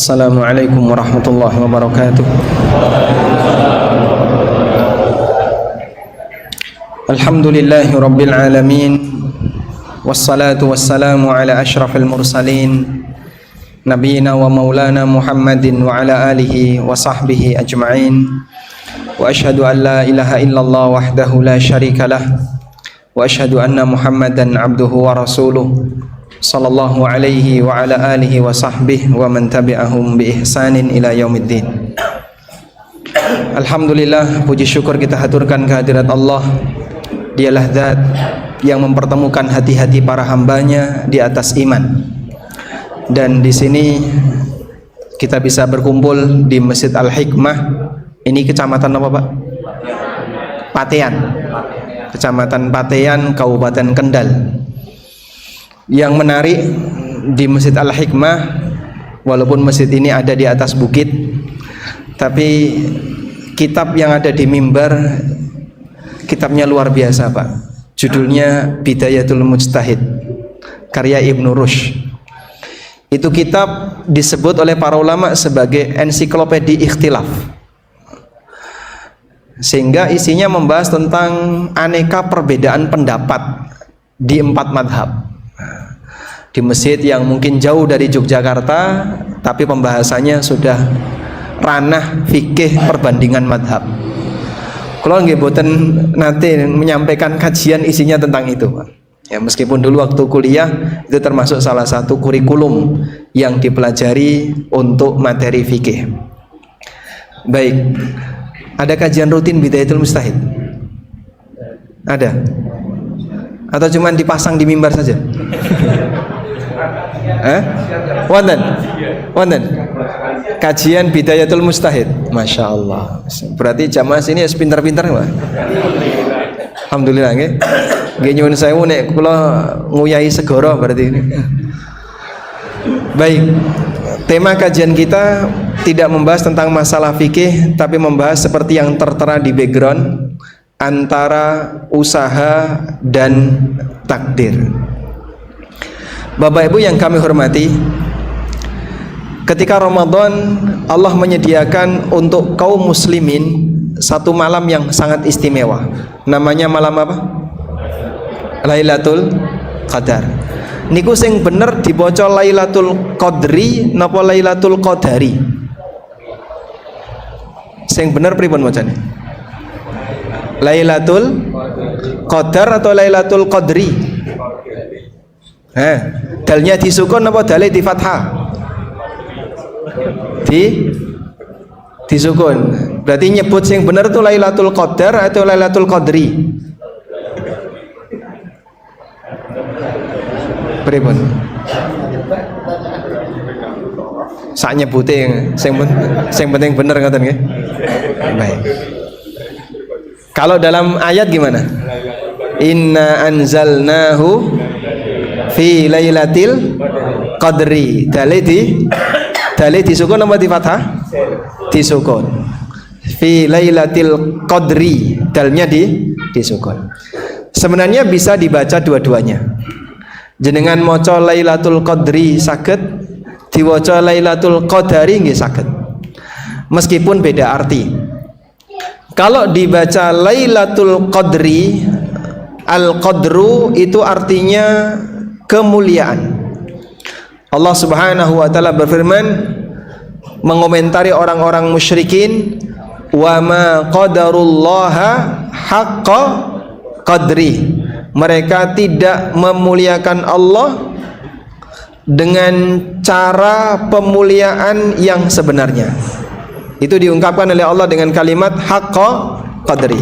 Assalamualaikum warahmatullahi wabarakatuh. Alhamdulillahi rabbil alamin. Wassalatu wassalamu ala ashrafil mursalin Nabiina wa maulana Muhammadin wa ala alihi wa sahbihi ajma'in. Wa ashhadu an la ilaha illallah wahdahu la syarika lah. Wa ashhadu anna Muhammadan abduhu wa rasuluh sallallahu alaihi wa ala alihi wa sahbihi wa man tabi'ahum bi ihsanin ila yaumiddin. Alhamdulillah, puji syukur kita haturkan kehadirat Allah. Dialah zat yang mempertemukan hati-hati para hambanya di atas iman. Dan di sini kita bisa berkumpul di Masjid Al-Hikmah. Ini kecamatan apa, Pak? Patean. Kecamatan Patean, Kabupaten Kendal. Yang menarik di Masjid Al-Hikmah, walaupun masjid ini ada di atas bukit, tapi kitab yang ada di mimbar, kitabnya luar biasa, Pak. Judulnya Bidayatul Mujtahid, karya Ibnu Rushd. Itu kitab disebut oleh para ulama sebagai ensiklopedi ikhtilaf, sehingga isinya membahas tentang aneka perbedaan pendapat di 4 madhab. Di masjid yang mungkin jauh dari Yogyakarta, tapi pembahasannya sudah ranah fikih perbandingan madhab. Kalau nggih boten nanti menyampaikan kajian isinya tentang itu, ya, meskipun dulu waktu kuliah itu termasuk salah satu kurikulum yang dipelajari untuk materi fikih. Baik, ada kajian rutin Bidayatul Mujtahid? Ada? Atau cuman dipasang di mimbar saja? Wonten? Wonten? Kajian Bidayatul Mujtahid. Masya Allah. Berarti jamaah sini pintar-pintar, Pak. Alhamdulillah nggih. Nggih nyuwun sewu nek kula nguyahi segara berarti ini. Baik. Tema kajian kita tidak membahas tentang masalah fikih, tapi membahas seperti yang tertera di background, antara usaha dan takdir. Bapak Ibu yang kami hormati, ketika Ramadan Allah menyediakan untuk kaum muslimin satu malam yang sangat istimewa. Namanya malam apa? Lailatul Qadar. Niku sing bener dibaca Lailatul Qadri napa Lailatul Qadari? Sing bener pripun macane? Lailatul Qadar atau Lailatul Qadri? Dalnya disukun apa dalnya di fathah? Disukun. Berarti nyebut yang benar itu Lailatul Qadar atau Lailatul Qadri? Pripun? Sak nyebute sing penting bener ngoten nggih. Baik. Kalau dalam ayat gimana? Inna anzalnahu fi lailatil qadri. Dalil disukun apa di fathah? Disukun. Fi lailatil qadri. Dalnya disukun. Sebenarnya bisa dibaca dua-duanya. Jenengan maca Lailatul Qadri saged, diwaca Lailatul Qadari nggih saged. Meskipun beda arti. Kalau dibaca Lailatul Qadri, Al-Qadru itu artinya kemuliaan. Allah Subhanahu wa taala berfirman mengomentari orang-orang musyrikin, wa ma qadarullaha haqqa qadri. Mereka tidak memuliakan Allah dengan cara pemuliaan yang sebenarnya. Itu diungkapkan oleh Allah dengan kalimat haqqa qadri.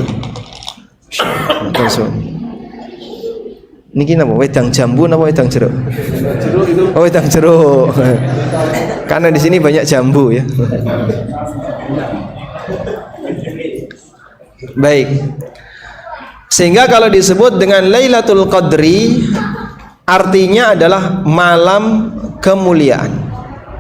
Niki napa wedang jambu napa wedang jeruk? Jeruk itu. Oh, wedang jeruk. Karena di sini banyak jambu ya. Baik. Sehingga kalau disebut dengan Lailatul Qadri artinya adalah malam kemuliaan.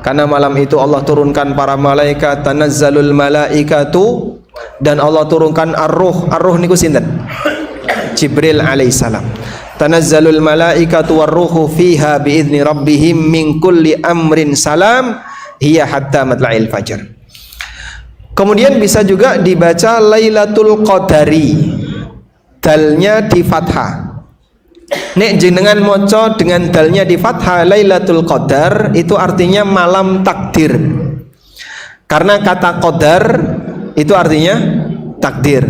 Karena malam itu Allah turunkan para malaikat, tanazzalul malaikatu, dan Allah turunkan ar-ruh. Ar-ruh niku sinten? Jibril alaihissalam. Tanazzalul malaikatu war-ruhu fiha biizni rabbihim min kulli amrin salam hiya hatta matla'il fajr. Kemudian bisa juga dibaca Lailatul Qadari, dalnya di fathah. Nek jenengan moco dengan dalnya di fathah Lailatul Qadar, itu artinya malam takdir. Karena kata qadar itu artinya takdir.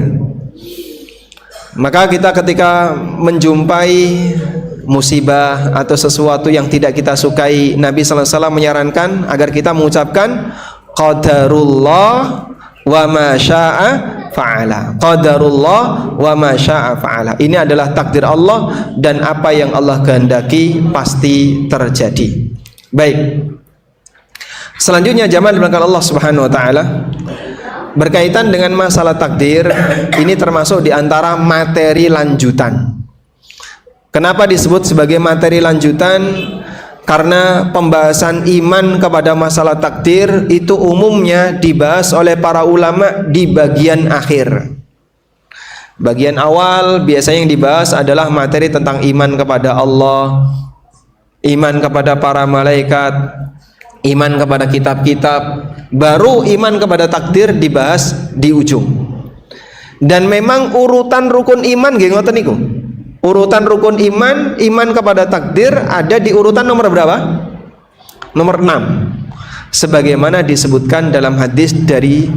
Maka kita ketika menjumpai musibah atau sesuatu yang tidak kita sukai, Nabi sallallahu alaihi wasallam menyarankan agar kita mengucapkan qadarullah wa ma syaa fa'ala. Qadarullah wa ma syaa fa'ala. Ini adalah takdir Allah, dan apa yang Allah kehendaki pasti terjadi. Baik. Selanjutnya jamaah dimuliakan Allah Subhanahu wa taala, berkaitan dengan masalah takdir, ini termasuk di antara materi lanjutan. Kenapa disebut sebagai materi lanjutan? Karena pembahasan iman kepada masalah takdir itu umumnya dibahas oleh para ulama di bagian akhir. Bagian awal biasanya yang dibahas adalah materi tentang iman kepada Allah, iman kepada para malaikat, iman kepada kitab-kitab, baru iman kepada takdir dibahas di ujung. Dan memang urutan rukun iman nggih ngoten niku. Urutan rukun iman, iman kepada takdir ada di urutan nomor berapa? Nomor 6. Sebagaimana disebutkan dalam hadis dari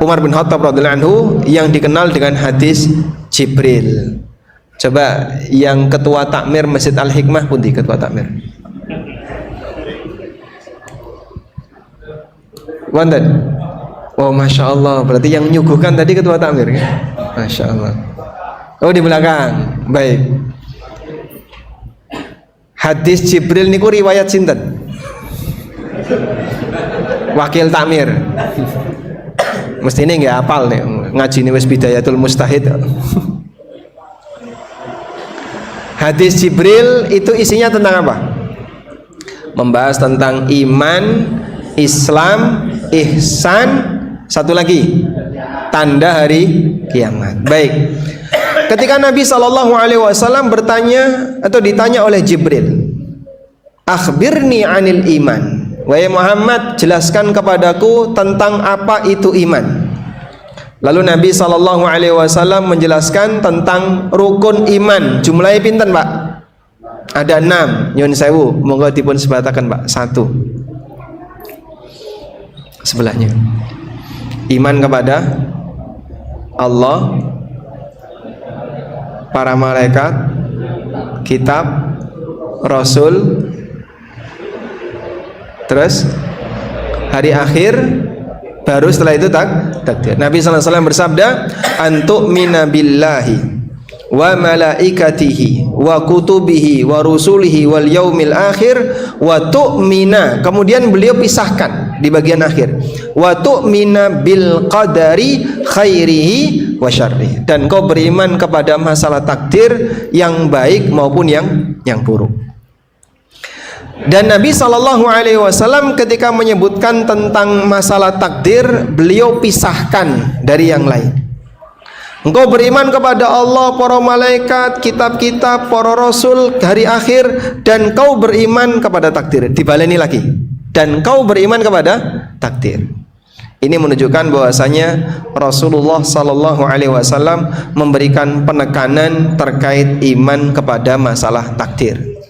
Umar bin Khattab radhiyallahu anhu yang dikenal dengan hadis Jibril. Coba yang ketua takmir Masjid Al-Hikmah pundi ketua takmir? Wonten. Oh, masya Allah. Berarti yang nyuguhkan tadi ketua takmir ya? Masya Allah. Oh, di belakang. Baik. Hadis Jibril niku riwayat sinten? Wakil takmir. Mesti ini nggak hafal nih. Ngaji ini wis Bidayatul Mustahid. Hadis Jibril itu isinya tentang apa? Membahas tentang iman, Islam, ihsan, satu lagi tanda hari kiamat. Baik. Ketika Nabi SAW bertanya atau ditanya oleh Jibril, akhbirni anil iman, wahai Muhammad, jelaskan kepadaku tentang apa itu iman. Lalu Nabi SAW menjelaskan tentang rukun iman. Jumlahnya pinten Pak? Ada 6. Nyun sewu, monggo dipun sebatakan Pak. 1 sebelahnya. Iman kepada Allah, para malaikat, kitab, rasul, terus hari akhir, baru setelah itu takdir. Nabi SAW bersabda, antu'mina billahi wa malaikatihi wa kutubihi wa rusulihi wal yaumil akhir wa tu'mina. Kemudian beliau pisahkan di bagian akhir, wa tu'mina bil qadari khairihi wa syarrihi, dan kau beriman kepada masalah takdir yang baik maupun yang buruk. Dan Nabi SAW ketika menyebutkan tentang masalah takdir, beliau pisahkan dari yang lain. Engkau beriman kepada Allah, para malaikat, kitab-kitab, para rasul, hari akhir, dan kau beriman kepada takdir. Dibaleni lagi, dan kau beriman kepada takdir. Ini menunjukkan bahwasanya Rasulullah SAW memberikan penekanan terkait iman kepada masalah takdir.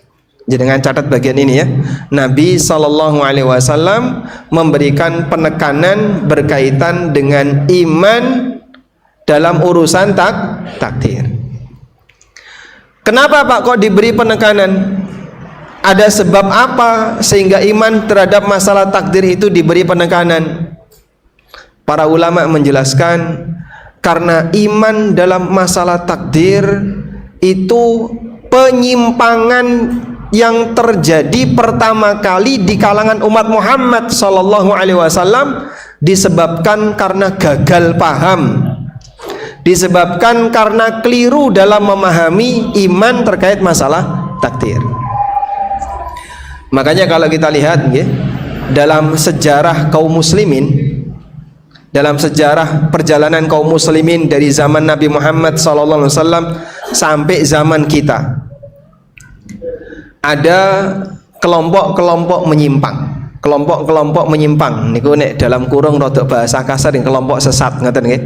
Jangan catat bagian ini ya. Nabi SAW memberikan penekanan berkaitan dengan iman dalam urusan takdir. Kenapa Pak kok diberi penekanan? Ada sebab apa sehingga iman terhadap masalah takdir itu diberi penekanan? Para ulama menjelaskan karena iman dalam masalah takdir itu penyimpangan yang terjadi pertama kali di kalangan umat Muhammad SAW disebabkan karena gagal paham, disebabkan karena keliru dalam memahami iman terkait masalah takdir. Makanya kalau kita lihat ya, dalam sejarah kaum muslimin, dalam sejarah perjalanan kaum muslimin dari zaman Nabi Muhammad SAW sampai zaman kita, ada kelompok-kelompok menyimpang. kelompok-kelompok menyimpang niku nek dalam kurung rodok bahasa kasar yang kelompok sesat ngoten nggih.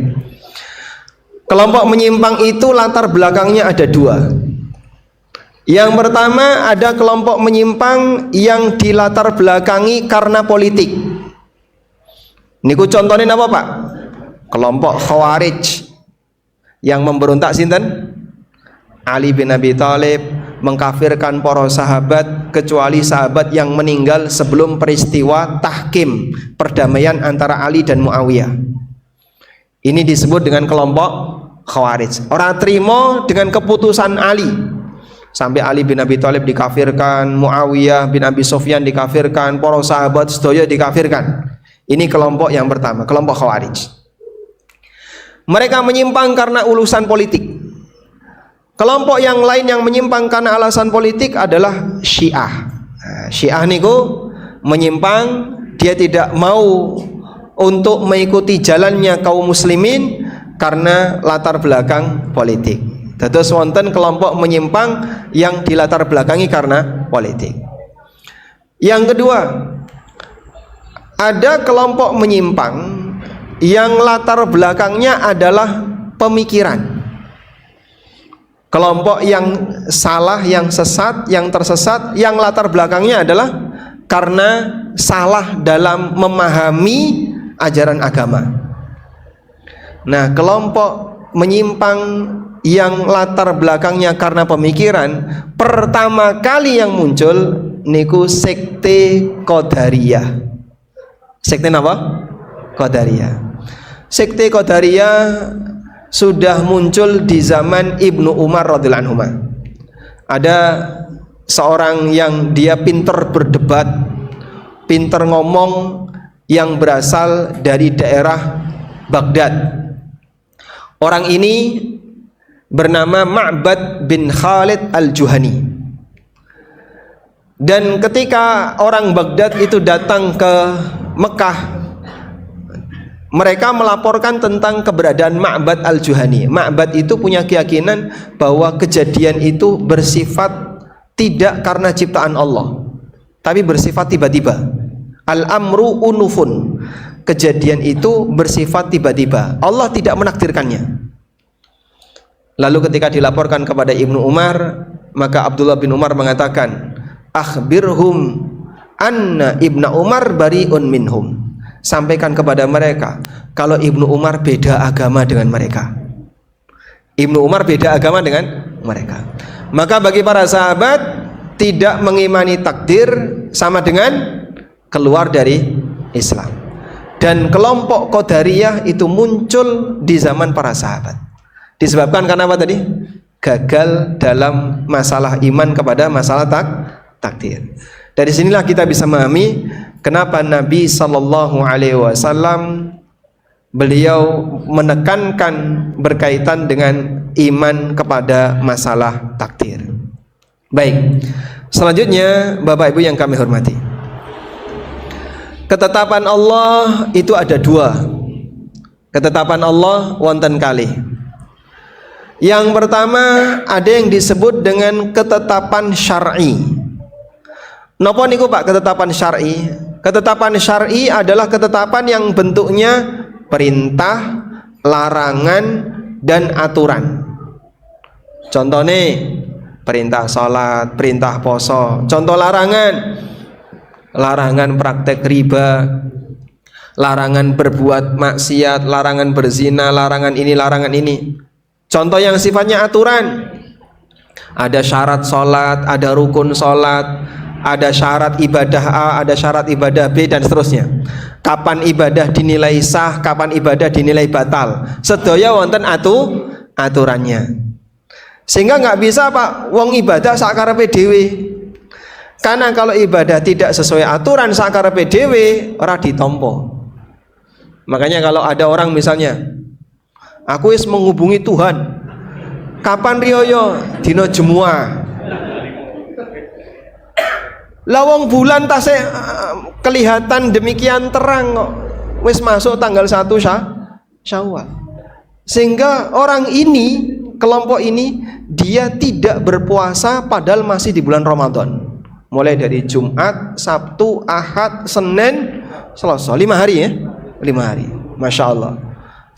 Kelompok menyimpang itu latar belakangnya ada dua. Yang pertama ada kelompok menyimpang yang dilatar belakangi karena politik. Niku contohnya apa Pak? Kelompok Khawarij yang memberontak sinten? Ali bin Abi Thalib, mengkafirkan para sahabat kecuali sahabat yang meninggal sebelum peristiwa tahkim perdamaian antara Ali dan Muawiyah. Ini disebut dengan kelompok Khawarij. Orang terima dengan keputusan Ali. Sampai Ali bin Abi Thalib dikafirkan, Muawiyah bin Abi Sufyan dikafirkan, para sahabat sedaya dikafirkan. Ini kelompok yang pertama, kelompok Khawarij. Mereka menyimpang karena urusan politik. Kelompok yang lain yang menyimpang karena alasan politik adalah Syiah. Syiah niku menyimpang, dia tidak mau untuk mengikuti jalannya kaum muslimin karena latar belakang politik. Dados wonten kelompok menyimpang yang dilatar belakangi karena politik. Yang kedua, ada kelompok menyimpang yang latar belakangnya adalah pemikiran. Kelompok yang salah, yang sesat, yang tersesat, yang latar belakangnya adalah karena salah dalam memahami ajaran agama. Nah, kelompok menyimpang yang latar belakangnya karena pemikiran, pertama kali yang muncul niku sekte Qadariyah. Sekte apa? Qadariyah. Sekte Qadariyah sudah muncul di zaman Ibnu Umar radhiyallahu anhu. Ada seorang yang dia pinter berdebat, pinter ngomong, yang berasal dari daerah Baghdad. Orang ini bernama Ma'bad bin Khalid al-Juhani. Dan ketika orang Baghdad itu datang ke Mekah, mereka melaporkan tentang keberadaan Ma'bad al-Juhani. Ma'bad itu punya keyakinan bahwa kejadian itu bersifat tidak karena ciptaan Allah, tapi bersifat tiba-tiba. Al-amru unufun. Kejadian itu bersifat tiba-tiba, Allah tidak menakdirkannya. Lalu ketika dilaporkan kepada Ibnu Umar, maka Abdullah bin Umar mengatakan, akhbirhum anna Ibnu Umar bari'un minhum. Sampaikan kepada mereka kalau Ibnu Umar beda agama dengan mereka. Ibnu Umar beda agama dengan mereka. Maka bagi para sahabat, tidak mengimani takdir sama dengan keluar dari Islam. Dan kelompok Qadariyah itu muncul di zaman para sahabat. Disebabkan karena apa tadi? Gagal dalam masalah iman kepada masalah takdir. Dari sinilah kita bisa memahami kenapa Nabi Sallallahu Alaihi Wasallam beliau menekankan berkaitan dengan iman kepada masalah takdir. Baik, selanjutnya Bapak Ibu yang kami hormati, ketetapan Allah itu ada dua. Ketetapan Allah wonten kalih. Yang pertama ada yang disebut dengan ketetapan syar'i. Napa niku Pak ketetapan syar'i? Ketetapan syar'i adalah ketetapan yang bentuknya perintah, larangan, dan aturan. Contohnya perintah salat, perintah poso. Contoh larangan, larangan praktek riba, larangan berbuat maksiat, larangan berzina, larangan ini, larangan ini. Contoh yang sifatnya aturan, ada syarat sholat, ada rukun sholat, ada syarat ibadah A, ada syarat ibadah B, dan seterusnya. Kapan ibadah dinilai sah, kapan ibadah dinilai batal, sedaya wonten aturannya. Sehingga nggak bisa Pak wong ibadah sakarepe dhewe. Karena kalau ibadah tidak sesuai aturan sakarepe dhewe ora ditampa. Makanya kalau ada orang misalnya, aku wis menghubungi Tuhan, kapan riyo dino Jumuah, lawang bulan tasik kelihatan demikian terang kok wis masuk tanggal 1 Syawal. Sehingga orang ini, kelompok ini, dia tidak berpuasa padahal masih di bulan Ramadan. mulai dari Jumat, Sabtu, Ahad, Senin, Selasa, 5 hari ya, 5 hari, Masya Allah,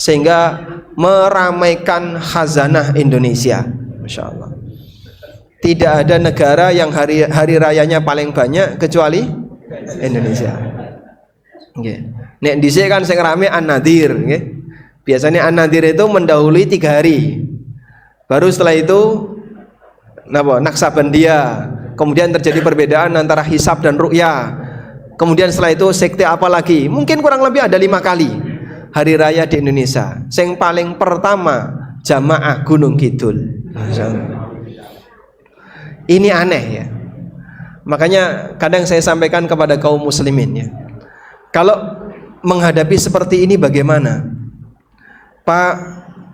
sehingga meramaikan khazanah Indonesia, Masya Allah. Tidak ada negara yang hari rayanya paling banyak kecuali Indonesia. Nek dhisik kan sing rame An-Nadir, biasanya An-Nadir itu mendahului 3 hari, baru setelah itu Naksabandia, kemudian terjadi perbedaan antara hisab dan ru'yah, kemudian setelah itu sekte apa lagi, mungkin kurang lebih ada 5 kali hari raya di Indonesia. Yang paling pertama Jamaah Gunung Kidul. Ini aneh ya, makanya kadang saya sampaikan kepada kaum muslimin ya, kalau menghadapi seperti ini bagaimana Pak,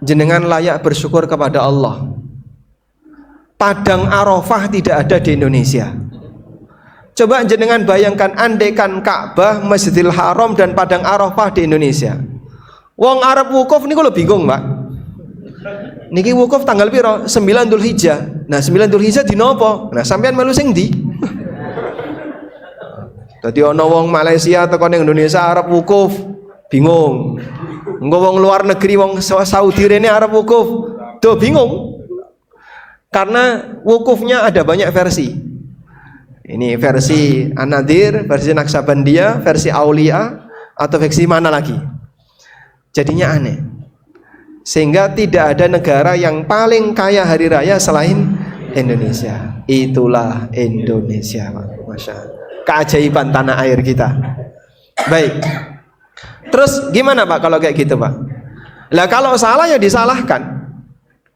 jenengan layak bersyukur kepada Allah. Padang Arafah tidak ada di Indonesia. Coba jenengan bayangkan, andaikan Ka'bah, Masjidil Haram dan Padang Arafah di Indonesia. Wong Arab wukuf niku lho bingung, Pak. Niki wukuf tanggal piro? 9 Dzulhijjah. Nah, 9 Dzulhijjah dina apa? Nah, sampean melu sing ndi? Dadi ana wong Malaysia teko ning Indonesia Arab wukuf, bingung. Engko wong luar negeri, wong Saudi rene Arab wukuf, do bingung. Karena wukufnya ada banyak versi. Ini versi An-Nadir, versi Naksabandia, versi Aulia, atau versi mana lagi. Jadinya aneh. Sehingga tidak ada negara yang paling kaya hari raya selain Indonesia. Itulah Indonesia, Masya Allah. Keajaiban tanah air kita. Baik. Terus gimana Pak kalau kayak gitu Pak? Lah kalau salah ya disalahkan.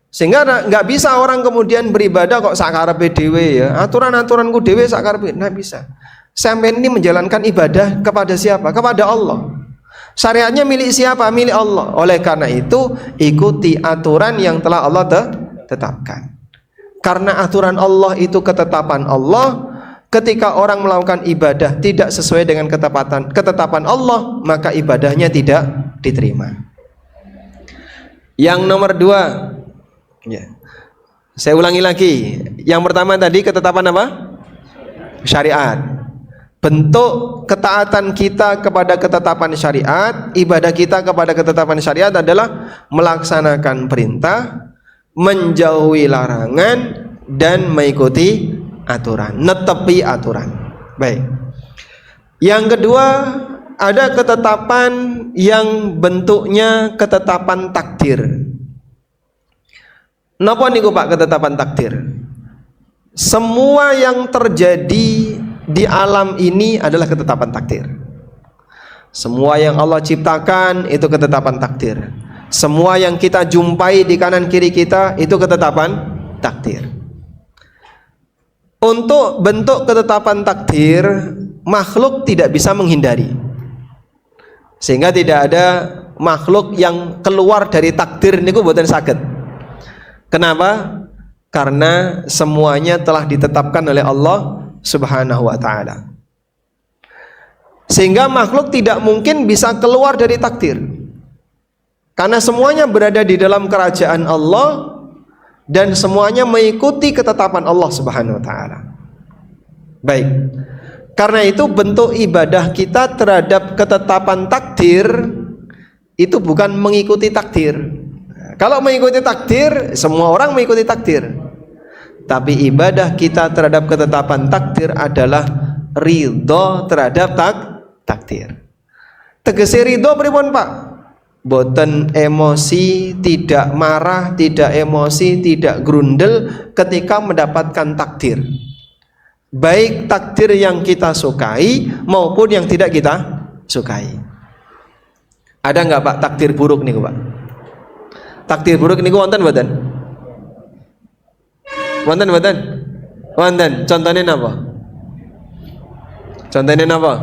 Sehingga nggak bisa orang kemudian beribadah kok sakarepe dhewe ya. Aturan-aturanku dhewe sakarepe, nggak bisa. Sampai ini menjalankan ibadah kepada siapa? Kepada Allah. Syariatnya milik siapa? Milik Allah. Oleh karena itu ikuti aturan yang telah Allah tetapkan. Karena aturan Allah itu ketetapan Allah. Ketika orang melakukan ibadah tidak sesuai dengan ketetapan Allah, maka ibadahnya tidak diterima. Yang nomor 2, ya, saya ulangi lagi. Yang pertama tadi ketetapan apa? Syariat. Bentuk ketaatan kita kepada ketetapan syariat, ibadah kita kepada ketetapan syariat adalah melaksanakan perintah, menjauhi larangan, dan mengikuti aturan, netepi aturan. Baik. Yang kedua, ada ketetapan yang bentuknya ketetapan takdir. Napa niku Pak ketetapan takdir? Semua yang terjadi di alam ini adalah ketetapan takdir. Semua yang Allah ciptakan itu ketetapan takdir. Semua yang kita jumpai di kanan kiri kita itu ketetapan takdir. Untuk bentuk ketetapan takdir, makhluk tidak bisa menghindari. Sehingga tidak ada makhluk yang keluar dari takdir niku mboten saged. Kenapa? Karena semuanya telah ditetapkan oleh Allah Subhanahu wa ta'ala. Sehingga makhluk tidak mungkin bisa keluar dari takdir. Karena semuanya berada di dalam kerajaan Allah dan semuanya mengikuti ketetapan Allah Subhanahu wa ta'ala. Baik. Karena itu bentuk ibadah kita terhadap ketetapan takdir itu bukan mengikuti takdir. Kalau mengikuti takdir, semua orang mengikuti takdir. Tapi ibadah kita terhadap ketetapan takdir adalah ridho terhadap takdir. Tegese ridho pripun Pak? Boten emosi, tidak marah, tidak emosi, tidak grundel ketika mendapatkan takdir. Baik takdir yang kita sukai maupun yang tidak kita sukai. Ada nggak Pak takdir buruk nih Pak? Takdir buruk niku wonten mboten? Wonten mboten? Wonten. Contohnya napa? Contohnya napa?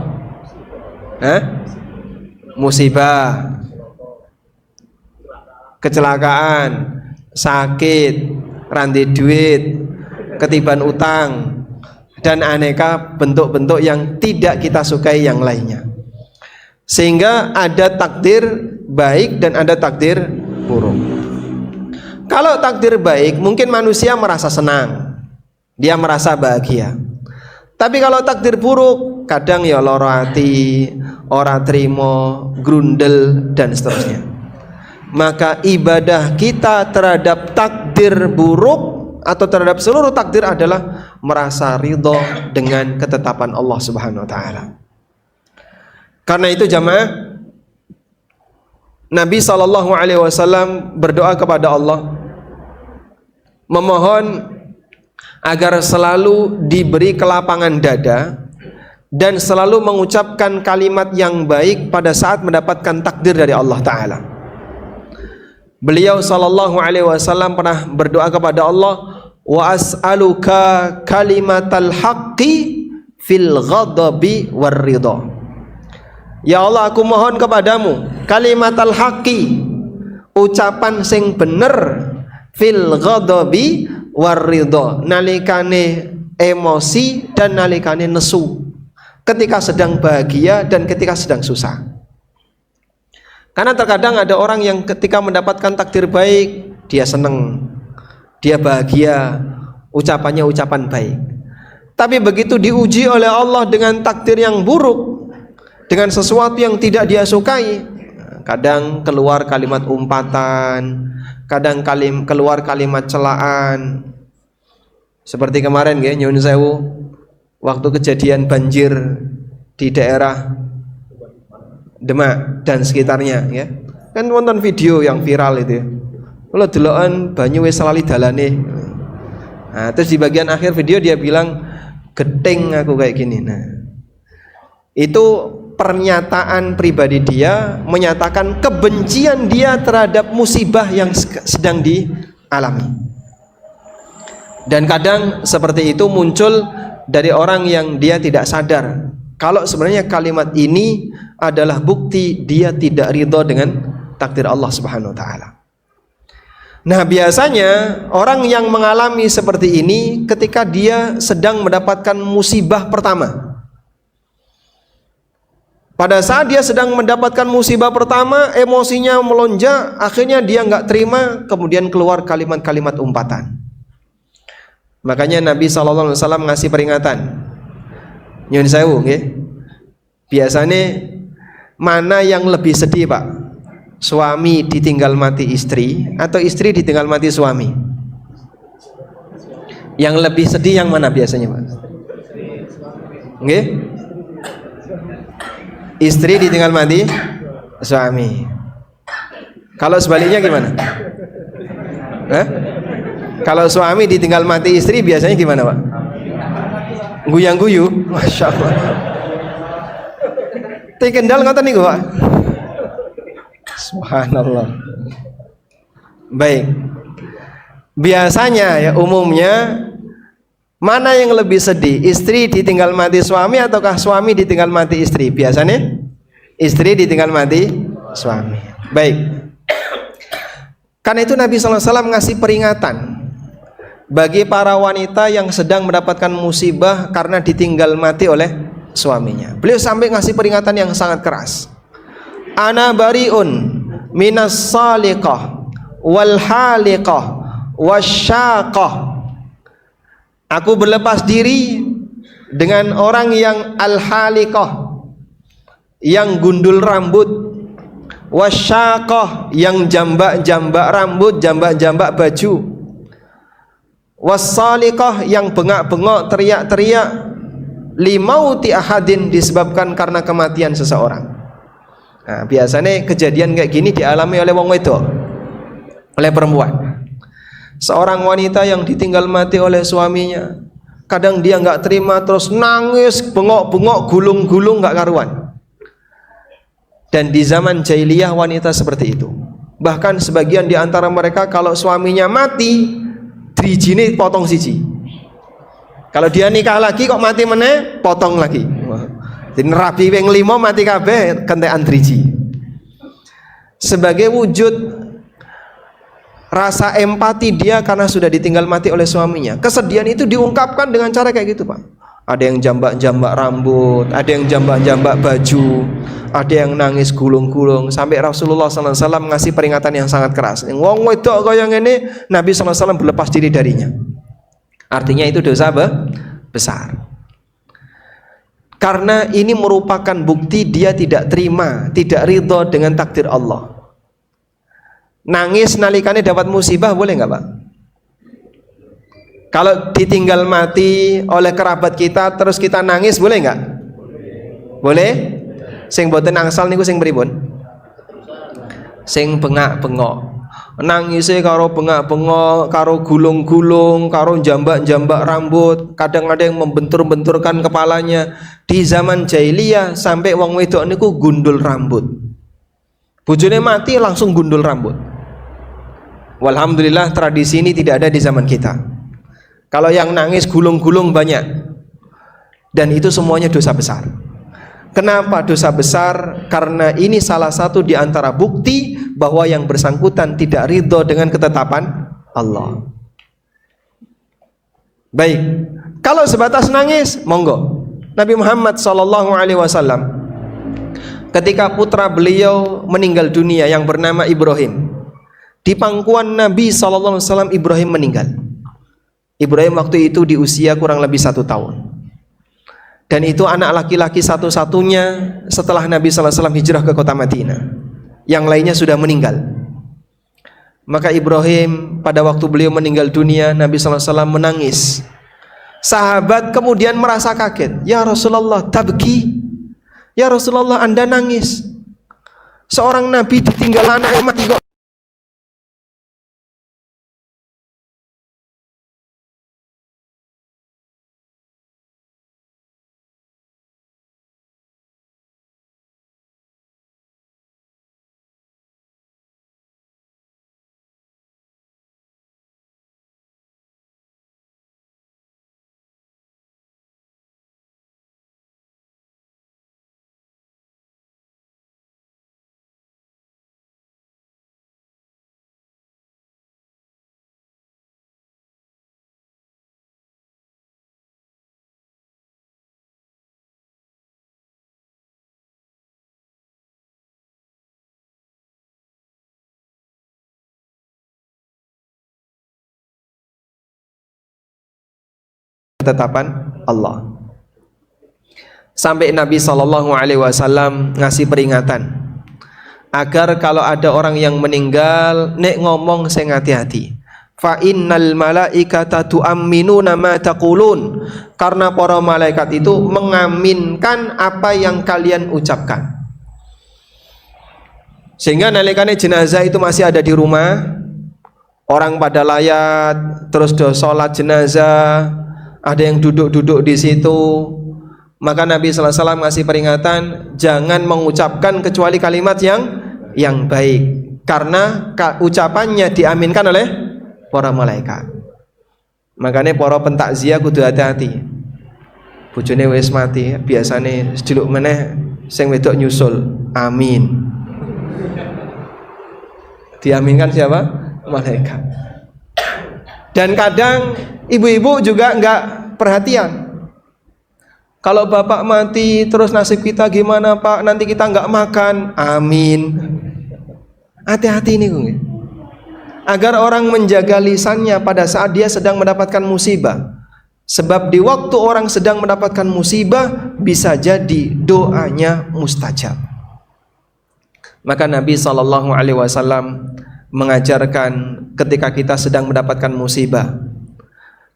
Musibah, kecelakaan, sakit, ranti duit, ketiban utang, dan aneka bentuk-bentuk yang tidak kita sukai yang lainnya. Sehingga ada takdir baik dan ada takdir buruk. Kalau takdir baik, mungkin manusia merasa senang, dia merasa bahagia. Tapi kalau takdir buruk, kadang ya lara ati, ora trimo, grundel dan seterusnya. Maka ibadah kita terhadap takdir buruk atau terhadap seluruh takdir adalah merasa ridho dengan ketetapan Allah Subhanahu wa taala. Karena itu jamaah, Nabi SAW berdoa kepada Allah, memohon agar selalu diberi kelapangan dada dan selalu mengucapkan kalimat yang baik pada saat mendapatkan takdir dari Allah Ta'ala. Beliau SAW pernah berdoa kepada Allah, wa as'aluka kalimatal haqqi fil ghadabi war ridha. Ya Allah, aku mohon kepadamu kalimatal haqqi, ucapan sing bener, fil ghadabi war ridha, nalikane emosi dan nalikane nesu, ketika sedang bahagia dan ketika sedang susah. Karena terkadang ada orang yang ketika mendapatkan takdir baik, dia senang, dia bahagia, ucapannya ucapan baik. Tapi begitu diuji oleh Allah dengan takdir yang buruk, dengan sesuatu yang tidak dia sukai, kadang keluar kalimat umpatan, kadang keluar kalimat celaan. Seperti kemarin ya, nyun sewu, waktu kejadian banjir di daerah Demak dan sekitarnya ya. Kan nonton video yang viral itu ya. Kalau delokan banyu wis lali dalane. Nah, terus di bagian akhir video dia bilang, "Geting aku kayak gini." Nah, itu pernyataan pribadi dia, menyatakan kebencian dia terhadap musibah yang sedang dialami. Dan kadang seperti itu muncul dari orang yang dia tidak sadar kalau sebenarnya kalimat ini adalah bukti dia tidak ridho dengan takdir Allah Subhanahu wa taala. Nah, biasanya orang yang mengalami seperti ini ketika dia sedang mendapatkan musibah pertama. Pada saat dia sedang mendapatkan musibah pertama, emosinya melonjak, akhirnya dia nggak terima, kemudian keluar kalimat-kalimat umpatan. Makanya Nabi SAW ngasih peringatan. Nyun sewu nggih. Biasanya mana yang lebih sedih, Pak? Suami ditinggal mati istri atau istri ditinggal mati suami? Yang lebih sedih yang mana biasanya, Pak? Nggih? Istri ditinggal mati suami. Kalau sebaliknya gimana? Hah? Kalau suami ditinggal mati istri biasanya gimana, Pak? Guyang-guyu, masya Allah. Tapi kendal ngoten niku, Pak. Subhanallah. Baik. Biasanya ya umumnya mana yang lebih sedih? Istri ditinggal mati suami ataukah suami ditinggal mati istri? Biasanya istri ditinggal mati suami. Baik. Karena itu Nabi SAW ngasih peringatan bagi para wanita yang sedang mendapatkan musibah karena ditinggal mati oleh suaminya. Beliau sampai ngasih peringatan yang sangat keras. Ana bariun minas saliqah wal haliqah wasyaqah. Aku berlepas diri dengan orang yang al-haliqah, yang gundul rambut, wasyaqah, yang jambak-jambak rambut, jambak-jambak baju, wassaliqah, yang bengak-bengok, teriak-teriak, limauti ahadin, disebabkan karena kematian seseorang. Nah, biasanya kejadian kayak gini dialami oleh wong wedok, oleh perempuan. Seorang wanita yang ditinggal mati oleh suaminya, kadang dia nggak terima, terus nangis, bengok-bengok, gulung-gulung nggak karuan. Dan di zaman jahiliyah wanita seperti itu. Bahkan sebagian di antara mereka kalau suaminya mati, drijine potong siji. Kalau dia nikah lagi kok mati meneh, potong lagi. Jadi rabi wing 5 mati kabeh kentekan driji. Sebagai wujud rasa empati dia karena sudah ditinggal mati oleh suaminya. Kesedihan itu diungkapkan dengan cara kayak gitu, Pak. Ada yang jambak-jambak rambut, ada yang jambak-jambak baju, ada yang nangis gulung-gulung. Sampai Rasulullah SAW ngasih peringatan yang sangat keras. Wong wedok kaya ngene, Nabi SAW berlepas diri darinya. Artinya itu dosa besar. Karena ini merupakan bukti dia tidak terima, tidak ridho dengan takdir Allah. Nangis nalikane dapat musibah boleh nggak Pak? Kalau ditinggal mati oleh kerabat kita terus kita nangis boleh nggak? Boleh? Sing boten angsal niku sing pripun? Sing bengak-bengok. Nangisnya karo bengak-bengok, karo gulung-gulung, karo jambak-jambak rambut, kadang ada yang membentur-benturkan kepalanya. Di zaman jahiliyah sampai wong wedok niku gundul rambut. Bojone mati langsung gundul rambut. Walhamdulillah tradisi ini tidak ada di zaman kita. Kalau yang nangis gulung-gulung banyak. Dan itu semuanya dosa besar. Kenapa dosa besar? Karena ini salah satu di antara bukti bahwa yang bersangkutan tidak ridho dengan ketetapan Allah. Baik, kalau sebatas nangis, monggo. Nabi Muhammad SAW ketika putra beliau meninggal dunia yang bernama Ibrahim, di pangkuan Nabi SAW Ibrahim meninggal. Ibrahim waktu itu di usia kurang lebih 1 tahun. Dan itu anak laki-laki satu-satunya setelah Nabi SAW hijrah ke kota Madinah. Yang lainnya sudah meninggal. Maka Ibrahim pada waktu beliau meninggal dunia, Nabi SAW menangis. Sahabat kemudian merasa kaget. Ya Rasulullah, tabki. Ya Rasulullah, Anda nangis. Seorang Nabi ditinggal anaknya mati kok. Ketetapan Allah. Sampai Nabi SAW ngasih peringatan agar kalau ada orang yang meninggal nek ngomong sing hati-hati. Fa innal malaikata tu'amminuna ma taqulun. Karena para malaikat itu mengaminkan apa yang kalian ucapkan. Sehingga nalikane jenazah itu masih ada di rumah, orang pada layat, terus do sholat jenazah, ada yang duduk-duduk di situ, maka Nabi SAW ngasih peringatan, jangan mengucapkan kecuali kalimat yang baik, karena ucapannya diaminkan oleh para malaikat. Makanya para pentakziah kudu hati-hati. Bojone wis mati, biasane seduluk meneh sing wedok nyusul, amin. Diaminkan siapa? Malaikat. Dan kadang ibu-ibu juga enggak perhatian. Kalau bapak mati terus nasib kita gimana Pak? Nanti kita enggak makan. Amin. Hati-hati nih Gung. Agar orang menjaga lisannya pada saat dia sedang mendapatkan musibah. Sebab di waktu orang sedang mendapatkan musibah bisa jadi doanya mustajab. Maka Nabi SAW mengajarkan ketika kita sedang mendapatkan musibah,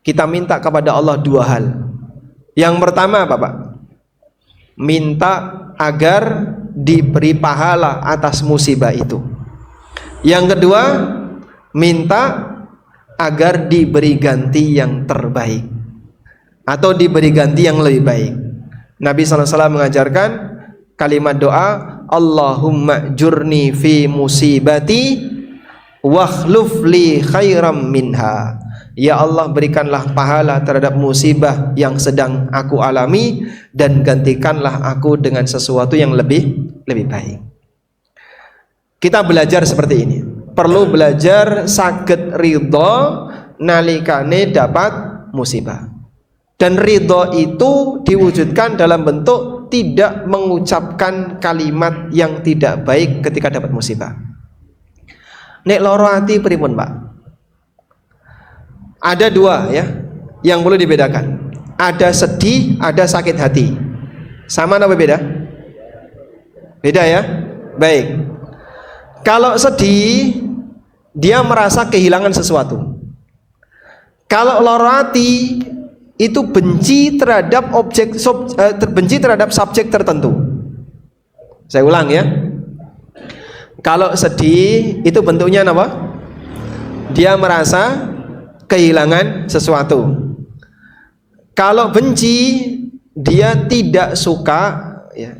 kita minta kepada Allah 2 hal. Yang pertama apa Pak? Minta agar diberi pahala atas musibah itu. Yang kedua, minta agar diberi ganti yang terbaik atau diberi ganti yang lebih baik. Nabi SAW mengajarkan kalimat doa, Allahumma jurni fi musibati wakhluf li khairam minha. Ya Allah, berikanlah pahala terhadap musibah yang sedang aku alami dan gantikanlah aku dengan sesuatu yang lebih baik. Kita belajar seperti ini. Perlu belajar saged ridho nalikane dapat musibah. Dan ridho itu diwujudkan dalam bentuk tidak mengucapkan kalimat yang tidak baik ketika dapat musibah. Nek loro ati pripun, Pak? Ada 2 ya yang perlu dibedakan. Ada sedih, ada sakit hati. Sama atau beda? Beda ya? Baik. Kalau sedih, dia merasa kehilangan sesuatu. Kalau lara hati, itu benci terhadap benci terhadap subjek tertentu. Saya ulang ya. Kalau sedih, itu bentuknya apa? Dia merasa kehilangan sesuatu. Kalau benci, dia tidak suka ya,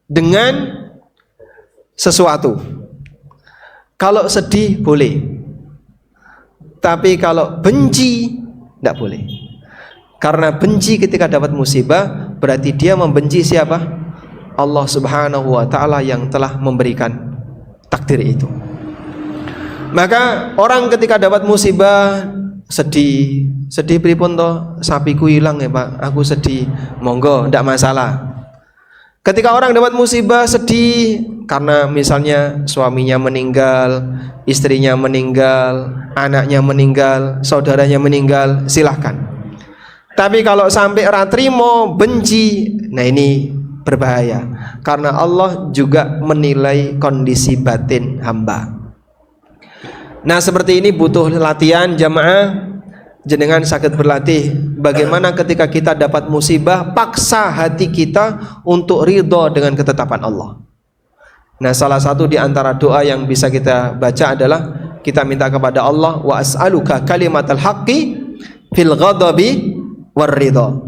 dengan sesuatu. Kalau sedih boleh, tapi kalau benci tidak boleh. Karena benci ketika dapat musibah berarti dia membenci siapa? Allah Subhanahu wa ta'ala yang telah memberikan takdir itu. Maka orang ketika dapat musibah sedih pripun toh, sapiku hilang ya Pak, aku sedih, monggo tidak masalah. Ketika orang dapat musibah sedih karena misalnya suaminya meninggal, istrinya meninggal, anaknya meninggal, saudaranya meninggal, silahkan. Tapi kalau sampai ratrimo, benci, nah ini berbahaya. Karena Allah juga menilai kondisi batin hamba. Nah seperti ini butuh latihan jamaah. Jenengan sakit berlatih bagaimana ketika kita dapat musibah, paksa hati kita untuk ridho dengan ketetapan Allah. Nah salah satu di antara doa yang bisa kita baca adalah kita minta kepada Allah, wa as'aluka kalimatal haqqi fil ghadabi war ridha.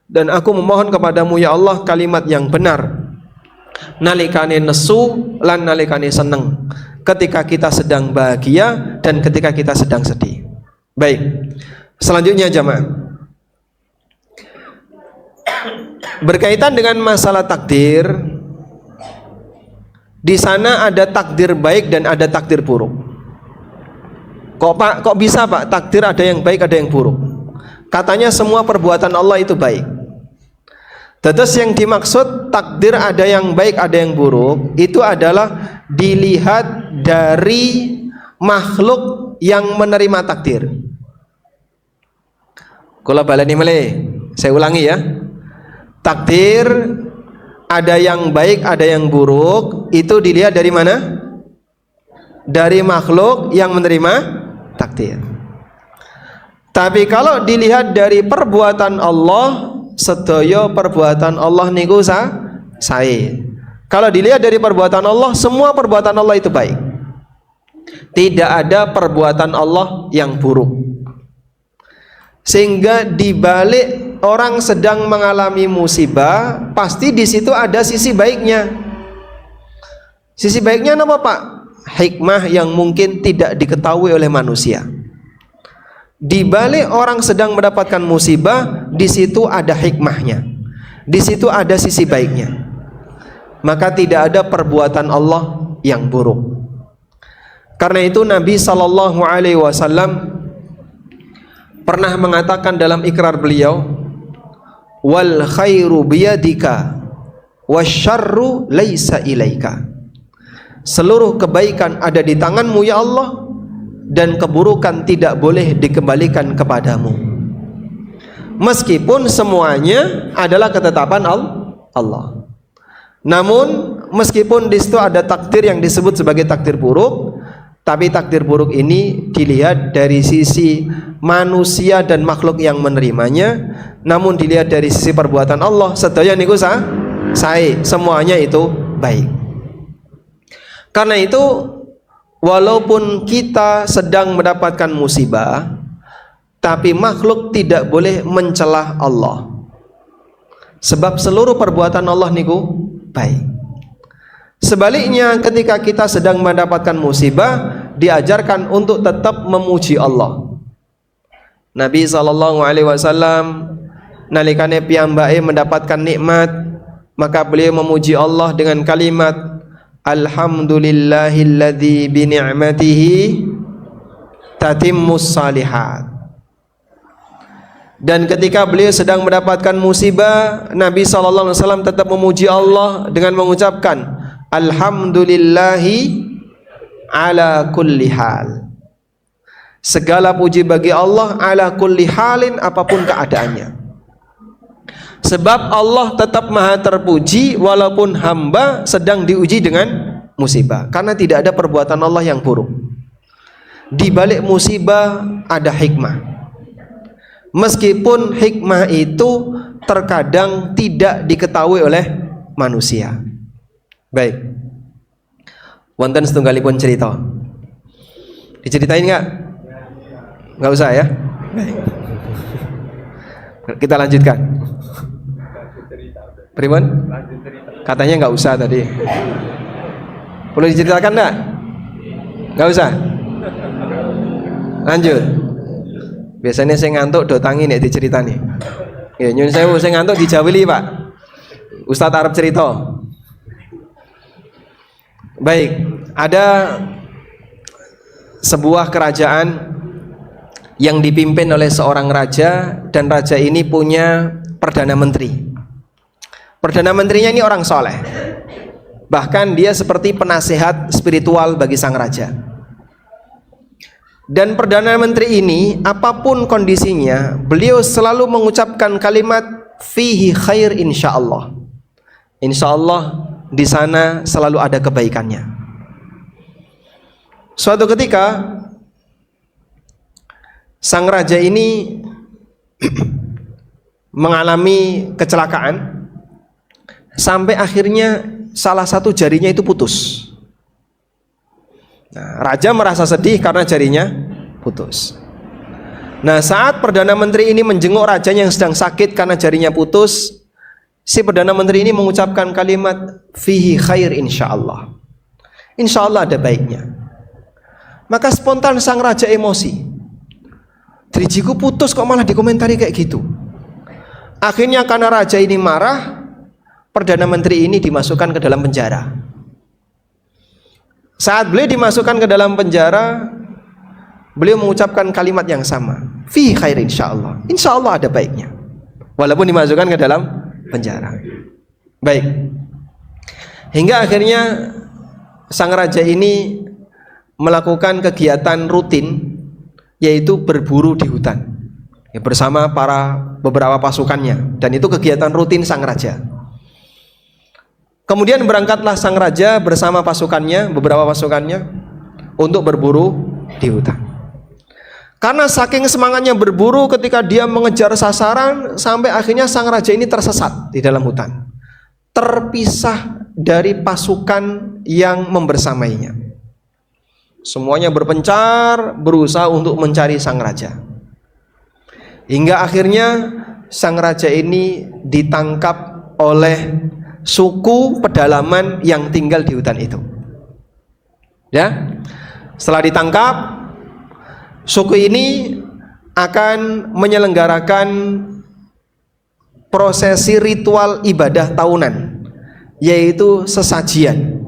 Dan aku memohon kepadamu ya Allah kalimat yang benar nalikane nesu lan nalikane seneng, ketika kita sedang bahagia dan ketika kita sedang sedih. Baik, selanjutnya jamaah, berkaitan dengan masalah takdir. Di sana ada takdir baik dan ada takdir buruk. Kok Pak, kok bisa Pak takdir ada yang baik ada yang buruk? Katanya semua perbuatan Allah itu baik. Terus yang dimaksud takdir ada yang baik ada yang buruk itu adalah dilihat dari makhluk yang menerima takdir. Kula baleni meleh, saya ulangi ya. Takdir ada yang baik ada yang buruk itu dilihat dari mana? Dari makhluk yang menerima takdir. Tapi kalau dilihat dari perbuatan Allah, sedaya perbuatan Allah niku sae. Kalau dilihat dari perbuatan Allah, semua perbuatan Allah itu baik. Tidak ada perbuatan Allah yang buruk. Sehingga dibalik orang sedang mengalami musibah, pasti di situ ada sisi baiknya. Sisi baiknya apa Pak? Hikmah yang mungkin tidak diketahui oleh manusia. Di balik orang sedang mendapatkan musibah, di situ ada hikmahnya. Di situ ada sisi baiknya. Maka tidak ada perbuatan Allah yang buruk. Karena itu Nabi SAW pernah mengatakan dalam ikrar beliau, wal khairu biyadika wasyarru laisa ilaika. Seluruh kebaikan ada di tanganmu ya Allah, dan keburukan tidak boleh dikembalikan kepadamu. Meskipun semuanya adalah ketetapan Allah. Namun meskipun di situ ada takdir yang disebut sebagai takdir buruk, tapi takdir buruk ini dilihat dari sisi manusia dan makhluk yang menerimanya. Namun dilihat dari sisi perbuatan Allah, sedaya niku sae, semuanya itu baik. Karena itu walaupun kita sedang mendapatkan musibah, tapi makhluk tidak boleh mencelah Allah. Sebab seluruh perbuatan Allah niku baik. Sebaliknya ketika kita sedang mendapatkan musibah, diajarkan untuk tetap memuji Allah. Nabi SAW nalikane piyambake mendapatkan nikmat, maka beliau memuji Allah dengan kalimat alhamdulillahilladzi bi ni'matihi tatimmus shalihat. Dan ketika beliau sedang mendapatkan musibah, Nabi SAW tetap memuji Allah dengan mengucapkan alhamdulillahi ala kulli hal. Segala puji bagi Allah ala kulli halin, apapun keadaannya. Sebab Allah tetap maha terpuji walaupun hamba sedang diuji dengan musibah. Karena tidak ada perbuatan Allah yang buruk. Di balik musibah ada hikmah. Meskipun hikmah itu terkadang tidak diketahui oleh manusia. Baik. Wonten setunggalipun cerita. Diceritain nggak? Nggak usah ya. Baik. Kita lanjutkan. Pribon? Katanya nggak usah tadi. Perlu diceritakan nggak? Nggak usah. Lanjut. Biasanya saya ngantuk do tangi nek diceritani. Ya nyun saya ngantuk dijawili Pak. Ustadz Arab cerita. Baik, ada sebuah kerajaan yang dipimpin oleh seorang raja, dan raja ini punya perdana menteri. Perdana menterinya ini orang soleh, bahkan dia seperti penasehat spiritual bagi sang raja. Dan perdana menteri ini apapun kondisinya, beliau selalu mengucapkan kalimat fihi khair insyaallah. Insyaallah di sana selalu ada kebaikannya. Suatu ketika sang raja ini mengalami kecelakaan sampai akhirnya salah satu jarinya itu putus. Nah, raja merasa sedih karena jarinya putus. Nah, saat perdana menteri ini menjenguk raja yang sedang sakit karena jarinya putus, si perdana menteri ini mengucapkan kalimat fihi khair insyaallah. Insyaallah ada baiknya. Maka spontan sang raja emosi. Drijiku putus kok malah dikomentari kayak gitu. Akhirnya karena raja ini marah, perdana menteri ini dimasukkan ke dalam penjara. Saat beliau dimasukkan ke dalam penjara, beliau mengucapkan kalimat yang sama, fi khair insyaallah. Insyaallah ada baiknya. Walaupun dimasukkan ke dalam penjara. Baik. Hingga akhirnya sang raja ini melakukan kegiatan rutin, yaitu berburu di hutan ya, bersama beberapa pasukannya, dan itu kegiatan rutin sang raja. Kemudian berangkatlah sang raja bersama beberapa pasukannya untuk berburu di hutan. Karena saking semangatnya berburu, ketika dia mengejar sasaran, sampai akhirnya sang raja ini tersesat di dalam hutan, terpisah dari pasukan yang membersamainya. Semuanya berpencar berusaha untuk mencari sang raja. Hingga akhirnya sang raja ini ditangkap oleh suku pedalaman yang tinggal di hutan itu. Ya. Setelah ditangkap, suku ini akan menyelenggarakan prosesi ritual ibadah tahunan, yaitu sesajian.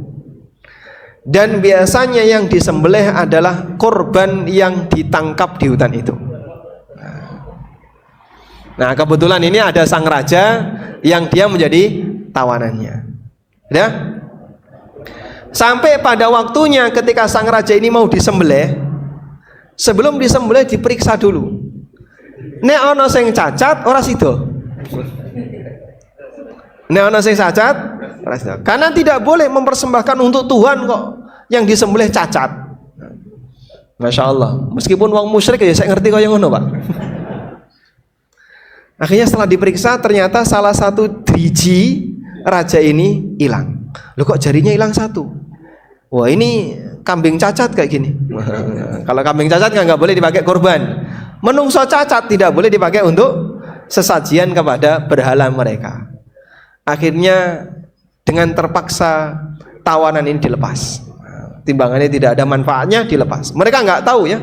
Dan biasanya yang disembelih adalah korban yang ditangkap di hutan itu. Nah, kebetulan ini ada sang raja yang dia menjadi tawanannya. Ya? Sampai pada waktunya ketika sang raja ini mau disembelih, sebelum disembelih diperiksa dulu. Nek ana sing cacat ora sida. Nek ana sing cacat ora sida. Karena tidak boleh mempersembahkan untuk Tuhan kok yang disembelih cacat. Masya Allah. Meskipun wong musyrik ya saya ngerti kaya ngono, Pak. Akhirnya setelah diperiksa ternyata salah satu driji raja ini hilang. Loh kok jarinya hilang satu? Wah ini kambing cacat kayak gini. Kalau kambing cacat kan nggak boleh dipakai korban. Menungso cacat tidak boleh dipakai untuk sesajian kepada berhala mereka. Akhirnya dengan terpaksa tawanan ini dilepas. Timbangannya tidak ada manfaatnya, dilepas. Mereka nggak tahu ya.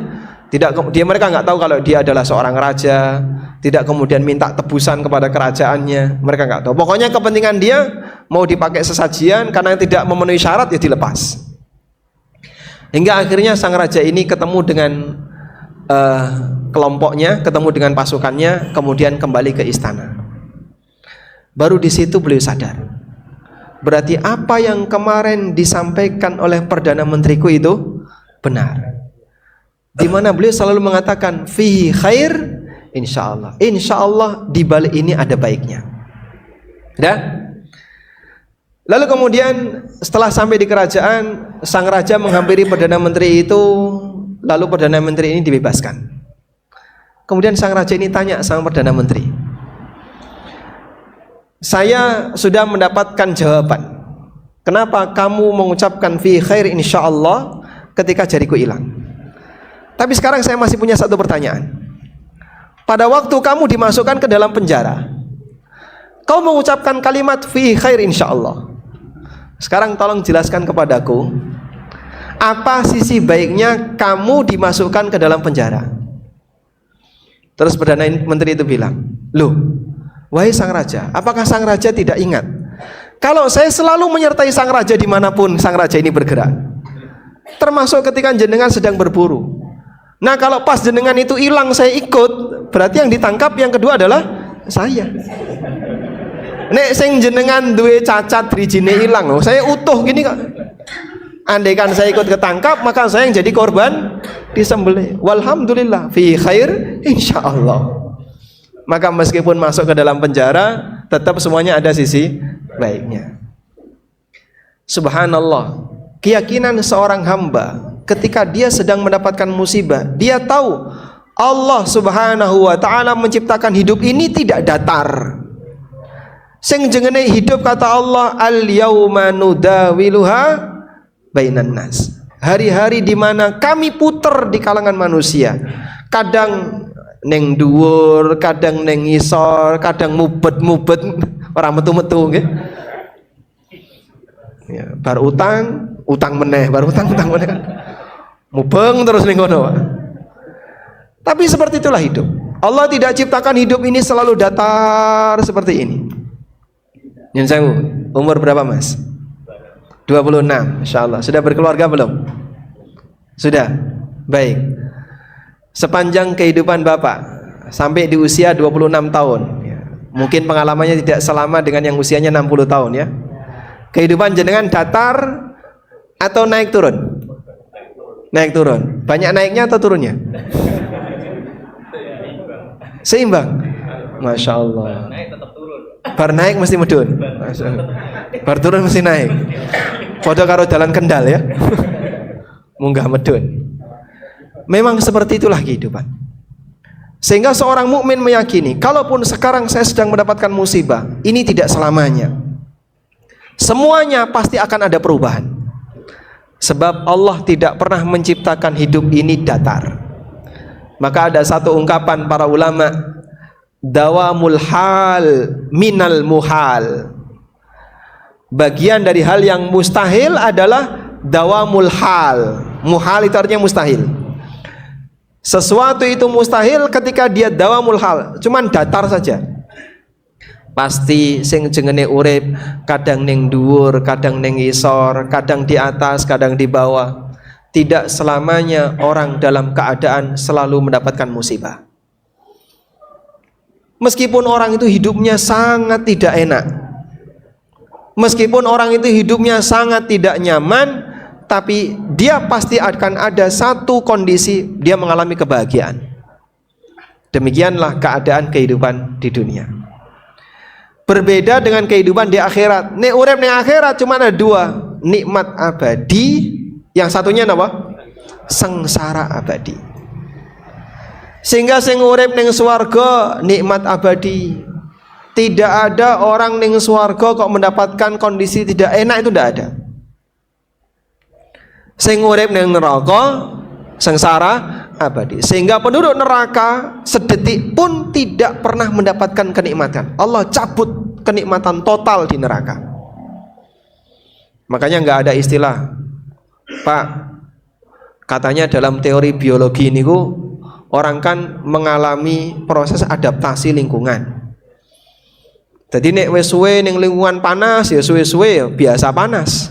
Mereka nggak tahu kalau dia adalah seorang raja, tidak kemudian minta tebusan kepada kerajaannya. Mereka nggak tahu. Pokoknya kepentingan dia mau dipakai sesajian, karena tidak memenuhi syarat ya dilepas. Hingga akhirnya sang raja ini ketemu dengan kelompoknya, ketemu dengan pasukannya, kemudian kembali ke istana. Baru di situ beliau sadar. Berarti apa yang kemarin disampaikan oleh perdana menteriku itu benar. Di mana beliau selalu mengatakan fihi khair insyaallah. Insyaallah di balik ini ada baiknya. Ya. Lalu kemudian setelah sampai di kerajaan, sang raja menghampiri Perdana Menteri itu, lalu Perdana Menteri ini dibebaskan. Kemudian sang raja ini tanya sama Perdana Menteri, saya sudah mendapatkan jawaban. Kenapa kamu mengucapkan fi khair insyaallah ketika jariku hilang? Tapi sekarang saya masih punya satu pertanyaan. Pada waktu kamu dimasukkan ke dalam penjara, kau mengucapkan kalimat fi khair insyaallah. Sekarang tolong jelaskan kepadaku, apa sisi baiknya kamu dimasukkan ke dalam penjara? Terus Perdana Menteri itu bilang, loh, wahai sang raja, apakah sang raja tidak ingat kalau saya selalu menyertai sang raja dimanapun sang raja ini bergerak, termasuk ketika jenengan sedang berburu. Nah kalau pas jenengan itu hilang saya ikut, berarti yang ditangkap yang kedua adalah saya. Nek sing jenengan duwe cacat drijine ilang loh, saya utuh gini kok. Andaikan saya ikut ketangkap, maka saya yang jadi korban disembelih. Walhamdulillah fi khair insyaallah. Maka meskipun masuk ke dalam penjara, tetap semuanya ada sisi baiknya. Subhanallah, keyakinan seorang hamba ketika dia sedang mendapatkan musibah, dia tahu Allah Subhanahu wa taala menciptakan hidup ini tidak datar. Sing jengene hidup kata Allah, al yauma nudawiluha bainan nas. Hari-hari di mana kami puter di kalangan manusia. Kadang neng dhuwur, kadang neng isor, kadang mubet-mubet, ora metu-metu nggih. Ya, bar utang meneh, bar utang meneh kan. Mubeng terus ning kono, Pak. Tapi seperti itulah hidup. Allah tidak ciptakan hidup ini selalu datar seperti ini. Nyun sewu, umur berapa Mas? 26, insyaallah. Sudah berkeluarga belum? Sudah. Baik. Sepanjang kehidupan Bapak sampai di usia 26 tahun ya. Mungkin pengalamannya tidak selama dengan yang usianya 60 tahun ya. Kehidupan jenengan datar atau naik turun? Naik turun. Banyak naiknya atau turunnya? Seimbang. Masya Allah. Bar naik mesti medun, bar turun mesti naik. Padha karo dalan Kendal ya. Munggah medun. Memang seperti itulah kehidupan. Sehingga seorang mukmin meyakini, kalaupun sekarang saya sedang mendapatkan musibah, ini tidak selamanya. Semuanya pasti akan ada perubahan. Sebab Allah tidak pernah menciptakan hidup ini datar. Maka ada satu ungkapan para ulama, dawamul hal minal muhal. Bagian dari hal yang mustahil adalah dawamul hal. Muhal itu artinya mustahil. Sesuatu itu mustahil ketika dia dawamul hal, cuman datar saja. Pasti sing jengene urip kadang ning dhuwur, kadang ning isor, kadang di atas, kadang di bawah. Tidak selamanya orang dalam keadaan selalu mendapatkan musibah. Meskipun orang itu hidupnya sangat tidak enak, meskipun orang itu hidupnya sangat tidak nyaman, tapi dia pasti akan ada satu kondisi dia mengalami kebahagiaan. Demikianlah keadaan kehidupan di dunia. Berbeda dengan kehidupan di akhirat. Nek urip ning akhirat cuma ada dua, nikmat abadi, yang satunya apa? Sengsara abadi. Sehingga sing urip ning swarga nikmat abadi. Tidak ada orang ning swarga kok mendapatkan kondisi tidak enak, itu tidak ada. Sing urip ning neraka sengsara abadi. Sehingga penduduk neraka sedetik pun tidak pernah mendapatkan kenikmatan. Allah cabut kenikmatan total di neraka. Makanya nggak ada istilah, Pak, katanya dalam teori biologi ini orang kan mengalami proses adaptasi lingkungan. Jadi nek wis suwe ning lingkungan panas ya suwe-suwe ya biasa panas.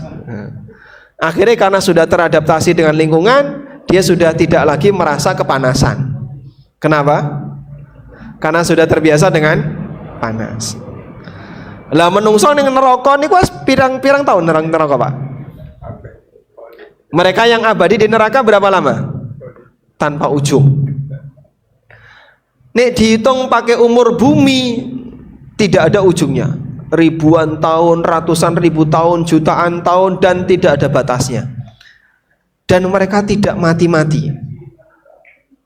Akhirnya karena sudah teradaptasi dengan lingkungan, dia sudah tidak lagi merasa kepanasan. Kenapa? Karena sudah terbiasa dengan panas. Lah menungso ning neraka niku wis pirang-pirang tahun neraka, Pak. Mereka yang abadi di neraka berapa lama? Tanpa ujung. Nek dihitung pakai umur bumi tidak ada ujungnya. ribuan tahun, ratusan ribu tahun, jutaan tahun, dan tidak ada batasnya. Dan mereka tidak mati-mati.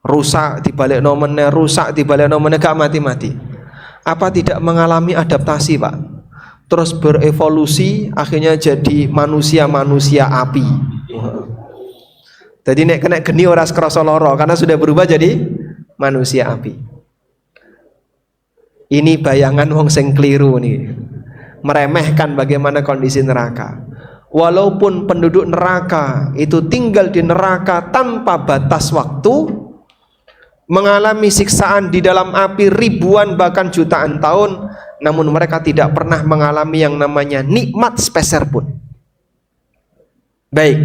Rusak dibalik nomornya, rusak dibalik nomornya, gak mati-mati. Apa tidak mengalami adaptasi, Pak? Terus berevolusi, akhirnya jadi manusia-manusia api. Jadi nek kena geni ora krasa lara karena sudah berubah jadi manusia api. Ini bayangan wong sing kliru nih. Meremehkan bagaimana kondisi neraka. Walaupun penduduk neraka itu tinggal di neraka tanpa batas waktu, mengalami siksaan di dalam api ribuan bahkan jutaan tahun, namun mereka tidak pernah mengalami yang namanya nikmat sepeser pun. Baik.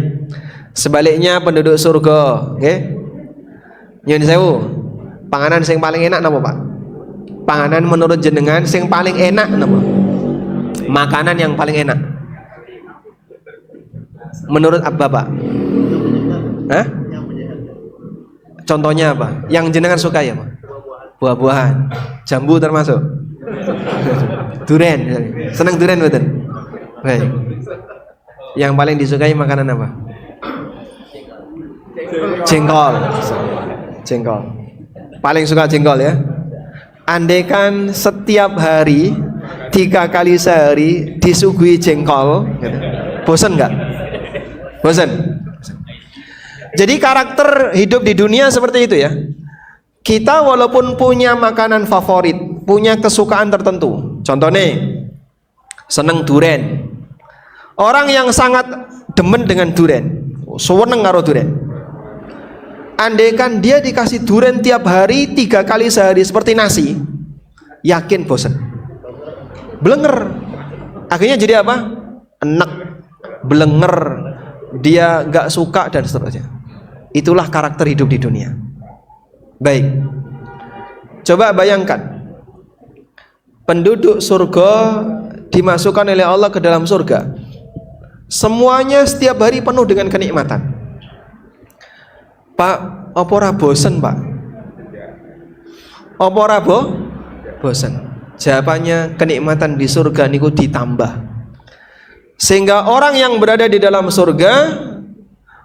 Sebaliknya penduduk surga, nggih. Nyun sewu. Panganan sing paling enak napa, Pak? Panganan menurut jenengan sing paling enak napa? Makanan yang paling enak. Menurut apa, Pak? Hah? Contohnya apa? Yang jenengan suka ya, Pak? Buah-buahan. Jambu termasuk. Durian. Senang durian betul. Baik. Yang paling disukai makanan apa? Jengkol. Jengkol. Paling suka jengkol ya. Andaikan setiap hari 3 kali sehari disuguhi jengkol, bosan nggak? Bosan. Jadi karakter hidup di dunia seperti itu ya. Kita walaupun punya makanan favorit, punya kesukaan tertentu. Contohnya seneng durian. Orang yang sangat demen dengan durian, seneng karo durian. Andaikan dia dikasih durian tiap hari 3 kali sehari seperti nasi, yakin bosan, blenger. Akhirnya jadi apa? Enek, blenger, dia nggak suka dan seterusnya. Itulah karakter hidup di dunia. Baik, coba bayangkan penduduk surga dimasukkan oleh Allah ke dalam surga. Semuanya setiap hari penuh dengan kenikmatan. Pak, apa ora bosen, Pak? Apa ora bosen? Jawabannya kenikmatan di surga niku ditambah. Sehingga orang yang berada di dalam surga,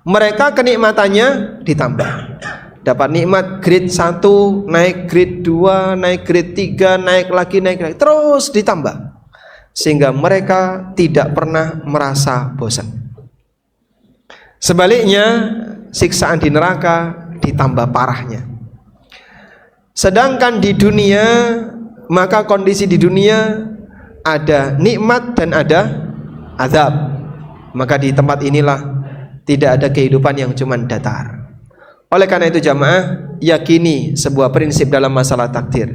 mereka kenikmatannya ditambah. Dapat nikmat grade 1, naik grade 2, naik grade 3, naik lagi, terus ditambah. Sehingga mereka tidak pernah merasa bosan. Sebaliknya, siksaan di neraka ditambah parahnya. Sedangkan di dunia, maka kondisi di dunia ada nikmat dan ada azab. Maka di tempat inilah tidak ada kehidupan yang cuma datar. Oleh karena itu jamaah, yakini sebuah prinsip dalam masalah takdir.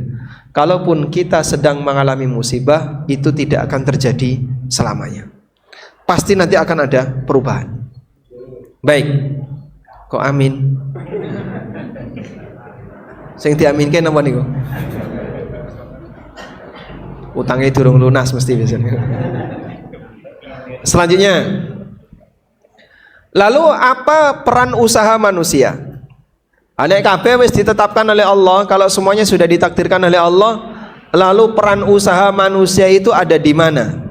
Kalaupun kita sedang mengalami musibah, itu tidak akan terjadi selamanya. Pasti nanti akan ada perubahan. Baik. Kok amin? Sing diaminkan apa niku? Utangnya durung lunas mesti biasanya. Selanjutnya, lalu apa peran usaha manusia? Anek kabeh wis ditetapkan oleh Allah, kalau semuanya sudah ditakdirkan oleh Allah, lalu peran usaha manusia itu ada di mana?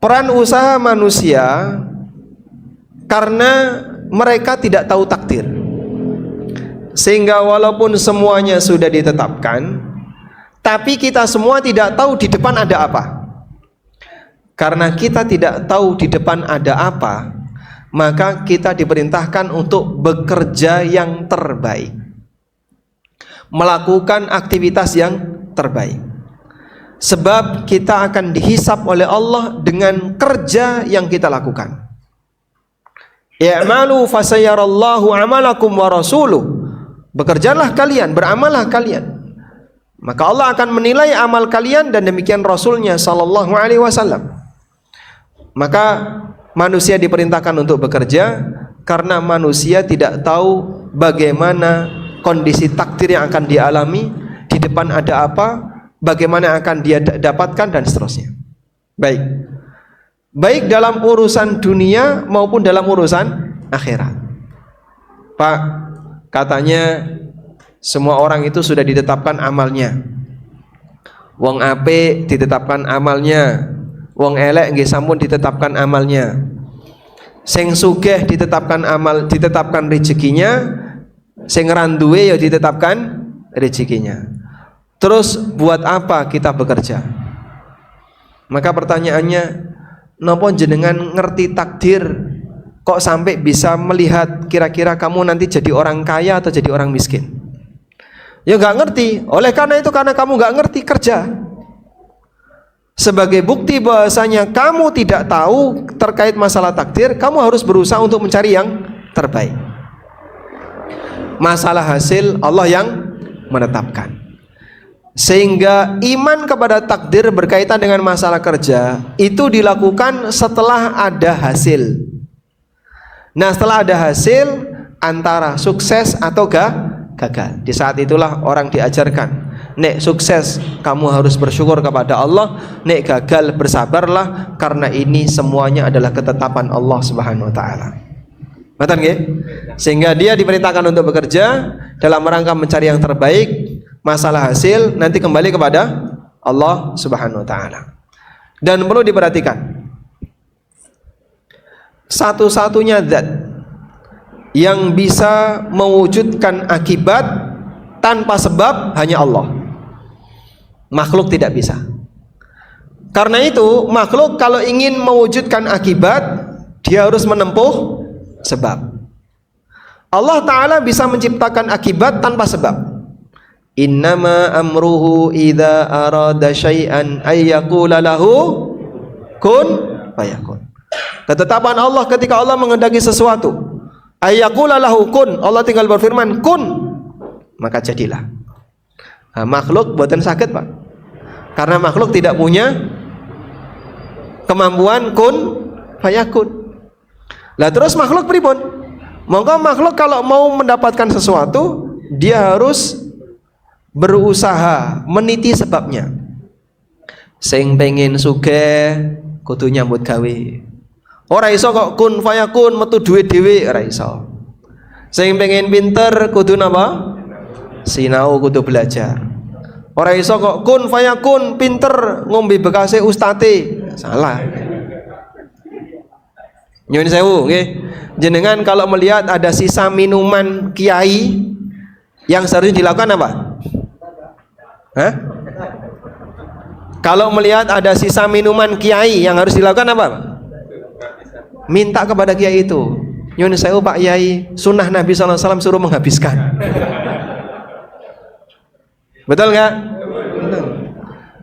Peran usaha manusia karena mereka tidak tahu takdir, sehingga walaupun semuanya sudah ditetapkan, tapi kita semua tidak tahu di depan ada apa. Karena kita tidak tahu di depan ada apa, maka kita diperintahkan untuk bekerja yang terbaik, melakukan aktivitas yang terbaik. Sebab kita akan dihisap oleh Allah dengan kerja yang kita lakukan. I'malu fasayarallahu amalakum wa rasuluh. Bekerjalah kalian, beramallah kalian, maka Allah akan menilai amal kalian, dan demikian Rasulnya sallallahu alaihi wasallam. Maka manusia diperintahkan untuk bekerja karena manusia tidak tahu bagaimana kondisi takdir yang akan dialami, di depan ada apa, bagaimana akan dia dapatkan, dan seterusnya. Baik dalam urusan dunia maupun dalam urusan akhirat. Pak, katanya semua orang itu sudah ditetapkan amalnya. Wong apik ditetapkan amalnya, wong elek nggih sampun ditetapkan amalnya. Sing sugih ditetapkan rezekinya, sing randuwe ya ditetapkan rezekinya. Terus buat apa kita bekerja? Maka pertanyaannya, nopo jenengan ngerti takdir kok sampai bisa melihat kira-kira kamu nanti jadi orang kaya atau jadi orang miskin? Ya nggak ngerti. Oleh karena itu, karena kamu nggak ngerti, kerja. Sebagai bukti bahwasanya kamu tidak tahu terkait masalah takdir, kamu harus berusaha untuk mencari yang terbaik. Masalah hasil Allah yang menetapkan. Sehingga iman kepada takdir berkaitan dengan masalah kerja itu dilakukan setelah ada hasil. Nah, setelah ada hasil, antara sukses atau gagal. Di saat itulah orang diajarkan, nek sukses kamu harus bersyukur kepada Allah, nek gagal bersabarlah, karena ini semuanya adalah ketetapan Allah Subhanahu wa taala. Betul nggih? Sehingga dia diperintahkan untuk bekerja dalam rangka mencari yang terbaik. Masalah hasil nanti kembali kepada Allah Subhanahu wa taala. Dan perlu diperhatikan, satu-satunya zat yang bisa mewujudkan akibat tanpa sebab hanya Allah. Makhluk tidak bisa. Karena itu makhluk kalau ingin mewujudkan akibat, dia harus menempuh sebab. Allah Ta'ala bisa menciptakan akibat tanpa sebab. Innama amruhu idza arada syai'an ayyaqula lahu kun fayakun. Ketetapan Allah ketika Allah menghendaki sesuatu, ayyaqula lahu kun, Allah tinggal berfirman kun, maka jadilah. Nah, makhluk buatan sakit, Pak. Karena makhluk tidak punya kemampuan kun fayakun. Lah terus makhluk pripun? Monggo makhluk kalau mau mendapatkan sesuatu, dia harus berusaha meniti sebabnya. Sing pengen sugih kudu nyambut gawe. Ora iso kok kun fayakun metu duit dhewe, ora iso. Sing pengen pinter kudu napa? Sinau, kudu belajar. Ora iso kok kun fayakun pinter ngombe bekase ustate. Salah. Nyuwun sewu nggih. Jenengan kalau melihat ada sisa minuman kiai yang seharusnya dilakukan apa? Hah? Kalau melihat ada sisa minuman kiai yang harus dilakukan apa? Minta kepada kiai itu. Nyuwun sewu Pak Kiai, sunnah Nabi SAW suruh menghabiskan. Betul nggak? Betul.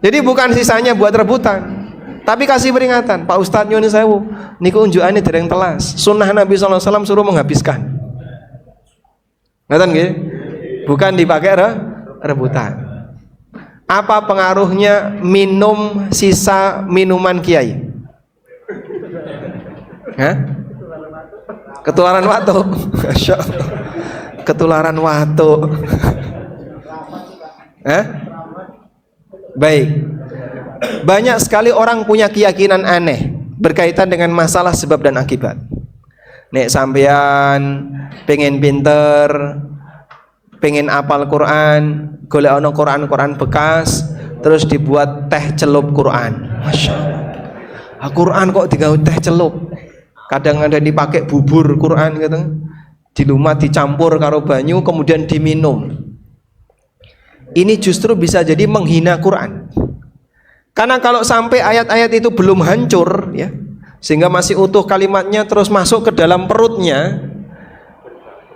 Jadi bukan sisanya buat rebutan, tapi kasih peringatan. Pak Ustadz nyuwun sewu, niku unjukane dereng telas. Sunnah Nabi SAW suruh menghabiskan. Ngerti nggih? Bukan dipakai rebutan. Apa pengaruhnya minum sisa minuman kiai? Hah? Ketularan watu. Ketularan watu. Hah? Baik. Banyak sekali orang punya keyakinan aneh berkaitan dengan masalah sebab dan akibat. Nek sampean pengen pinter, pengen apal Quran, golek ono Quran bekas, terus dibuat teh celup Quran. Masya Allah. Quran kok digawe teh celup. Kadang ada dipakai bubur Quran gitu. Dilumat dicampur karo banyu kemudian diminum. Ini justru bisa jadi menghina Quran. Karena kalau sampai ayat-ayat itu belum hancur ya, sehingga masih utuh kalimatnya terus masuk ke dalam perutnya,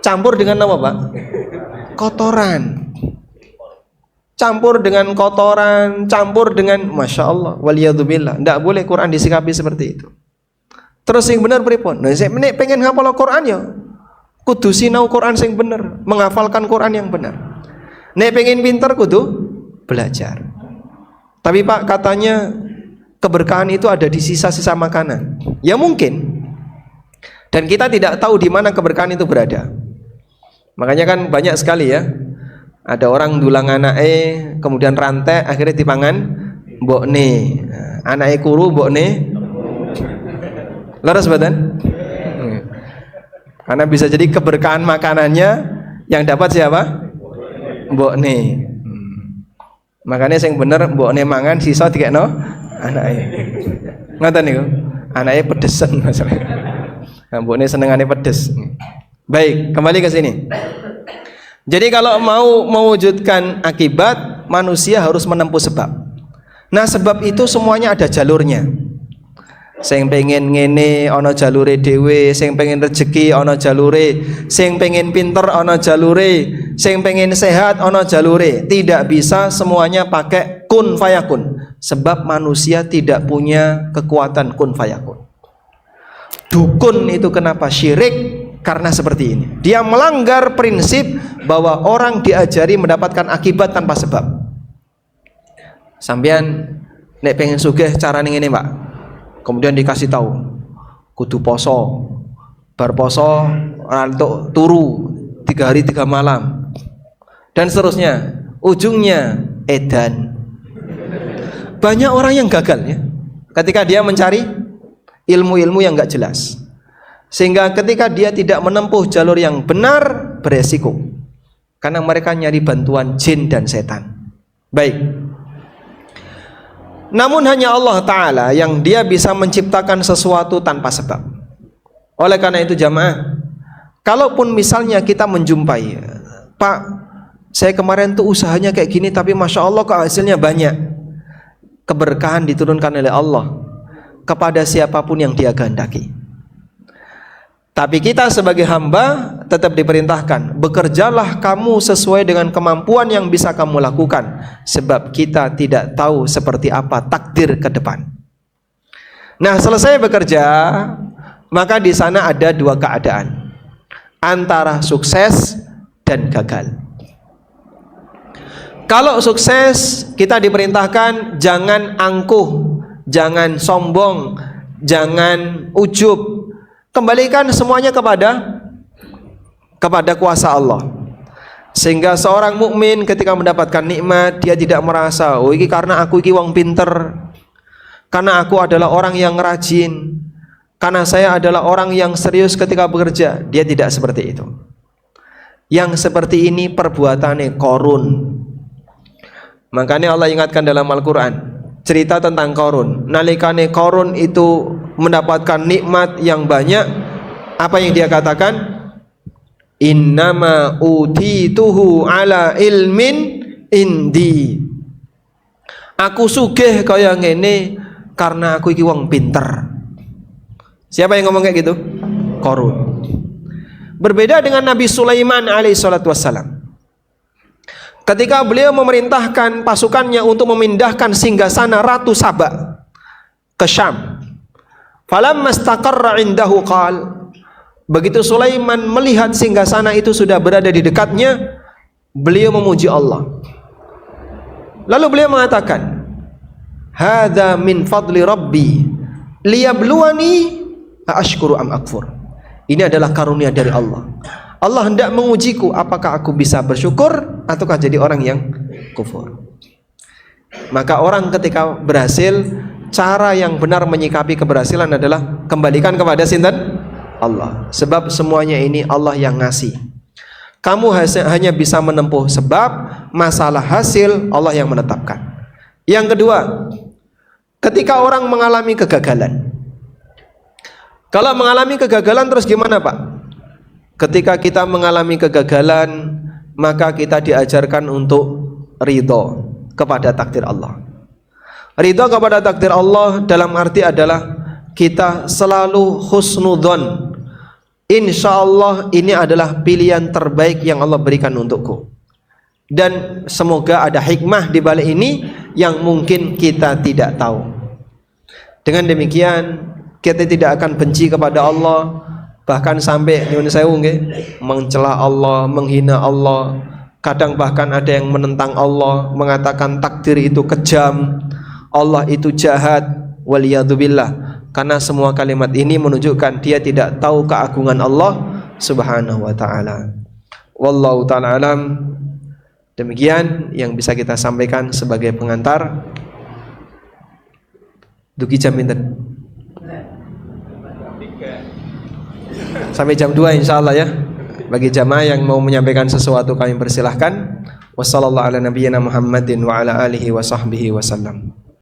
campur dengan apa, Pak? Kotoran. Campur dengan kotoran, campur dengan Masya Allah, waliyadzubillah. Tidak boleh Quran disikapi seperti itu. Terus yang benar pripun? Nah, saya pengen hafal Quran ya, kudu sinau Quran sing bener, menghafalkan Quran yang benar. Nek pengen pinter kudu belajar. Tapi Pak, katanya keberkahan itu ada di sisa-sisa makanan. Ya mungkin. Dan kita tidak tahu di mana keberkahan itu berada. Makanya kan banyak sekali ya. Ada orang dulang anake, kemudian rantai, akhirnya dipangan mbokne. Anake kuru mbokne. Leres badan? Karena bisa jadi keberkahan makanannya yang dapat siapa? Mbokne. Makanya sing bener mbokne mangan sisa dikekno anake. Ngoten niku. Anake pedesan masalah. Mbokne senengane pedes. Baik, kembali ke sini. Jadi kalau mau mewujudkan akibat, manusia harus menempuh sebab. Nah, sebab itu semuanya ada jalurnya. Sing pengen ngene ana jalure dhewe, sing pengen rezeki ana jalure, sing pengen pinter ana jalure, sing pengen sehat ana jalure. Tidak bisa semuanya pakai kun fayakun, sebab manusia tidak punya kekuatan kun fayakun. Dukun itu kenapa syirik? Karena seperti ini. Dia melanggar prinsip bahwa orang diajari mendapatkan akibat tanpa sebab. Sampean nek pengen sugih carane ngene, Pak. Kemudian dikasih tahu kudu poso, bar poso rantuk turu 3 hari 3 malam dan seterusnya. Ujungnya edan. Banyak orang yang gagal ya ketika dia mencari ilmu-ilmu yang enggak jelas, sehingga ketika dia tidak menempuh jalur yang benar beresiko karena mereka nyari bantuan jin dan setan. Baik. Namun hanya Allah Ta'ala yang dia bisa menciptakan sesuatu tanpa sebab. Oleh karena itu jamaah, kalaupun misalnya kita menjumpai, Pak, saya kemarin tuh usahanya kayak gini tapi Masya Allah kok hasilnya banyak. Keberkahan diturunkan oleh Allah kepada siapapun yang dia kehendaki. Tapi kita sebagai hamba tetap diperintahkan, bekerjalah kamu sesuai dengan kemampuan yang bisa kamu lakukan, sebab kita tidak tahu seperti apa takdir ke depan. Nah, selesai bekerja, maka di sana ada 2 keadaan, antara sukses dan gagal. Kalau sukses, kita diperintahkan jangan angkuh, jangan sombong, jangan ujub. Kembalikan semuanya kepada kuasa Allah. Sehingga seorang mukmin ketika mendapatkan nikmat, dia tidak merasa, oh ini karena aku iki wong pinter, karena aku adalah orang yang rajin, karena saya adalah orang yang serius ketika bekerja. Dia tidak seperti itu. Yang seperti ini perbuatannya korun. Makanya Allah ingatkan dalam Al-Quran cerita tentang Qarun. Nalikane Qarun itu mendapatkan nikmat yang banyak, apa yang dia katakan? Innama utituhu ala ilmin indi. Aku sugih kaya ngene karena aku iki wong pinter. Siapa yang ngomong kayak gitu? Qarun. Berbeda dengan Nabi Sulaiman alaihi salatu wassalam. Ketika beliau memerintahkan pasukannya untuk memindahkan singgasana Ratu Saba ke Syam. Falamma istaqarra indahu qal. Begitu Sulaiman melihat singgasana itu sudah berada di dekatnya, beliau memuji Allah. Lalu beliau mengatakan, "Hadza min fadli rabbi liyabluwani aashkuru am akfur." Ini adalah karunia dari Allah. Allah hendak mengujiku apakah aku bisa bersyukur ataukah jadi orang yang kufur. Maka orang ketika berhasil, cara yang benar menyikapi keberhasilan adalah kembalikan kepada sinten? Allah. Sebab semuanya ini Allah yang ngasih. Kamu hanya bisa menempuh sebab, masalah hasil Allah yang menetapkan. Yang kedua, ketika orang mengalami kegagalan. Kalau mengalami kegagalan terus gimana, Pak? Ketika kita mengalami kegagalan, maka kita diajarkan untuk ridho kepada takdir Allah. Ridho kepada takdir Allah dalam arti adalah kita selalu husnudzon. Insya Allah ini adalah pilihan terbaik yang Allah berikan untukku. Dan semoga ada hikmah di balik ini yang mungkin kita tidak tahu. Dengan demikian, kita tidak akan benci kepada Allah, bahkan sampai nyuwun sewu nggih, mencela Allah, menghina Allah. Kadang bahkan ada yang menentang Allah, mengatakan takdir itu kejam, Allah itu jahat, waliyadzubillah. Karena semua kalimat ini menunjukkan dia tidak tahu keagungan Allah Subhanahu wa taala. Wallahu taala alam. Demikian yang bisa kita sampaikan sebagai pengantar. Dugi jam pinten? Sampai jam 2 insyaallah ya. Bagi jamaah yang mau menyampaikan sesuatu kami persilahkan. Wassallallahu ala nabiyyina Muhammadin wa ala alihi wa sahbihi wasallam.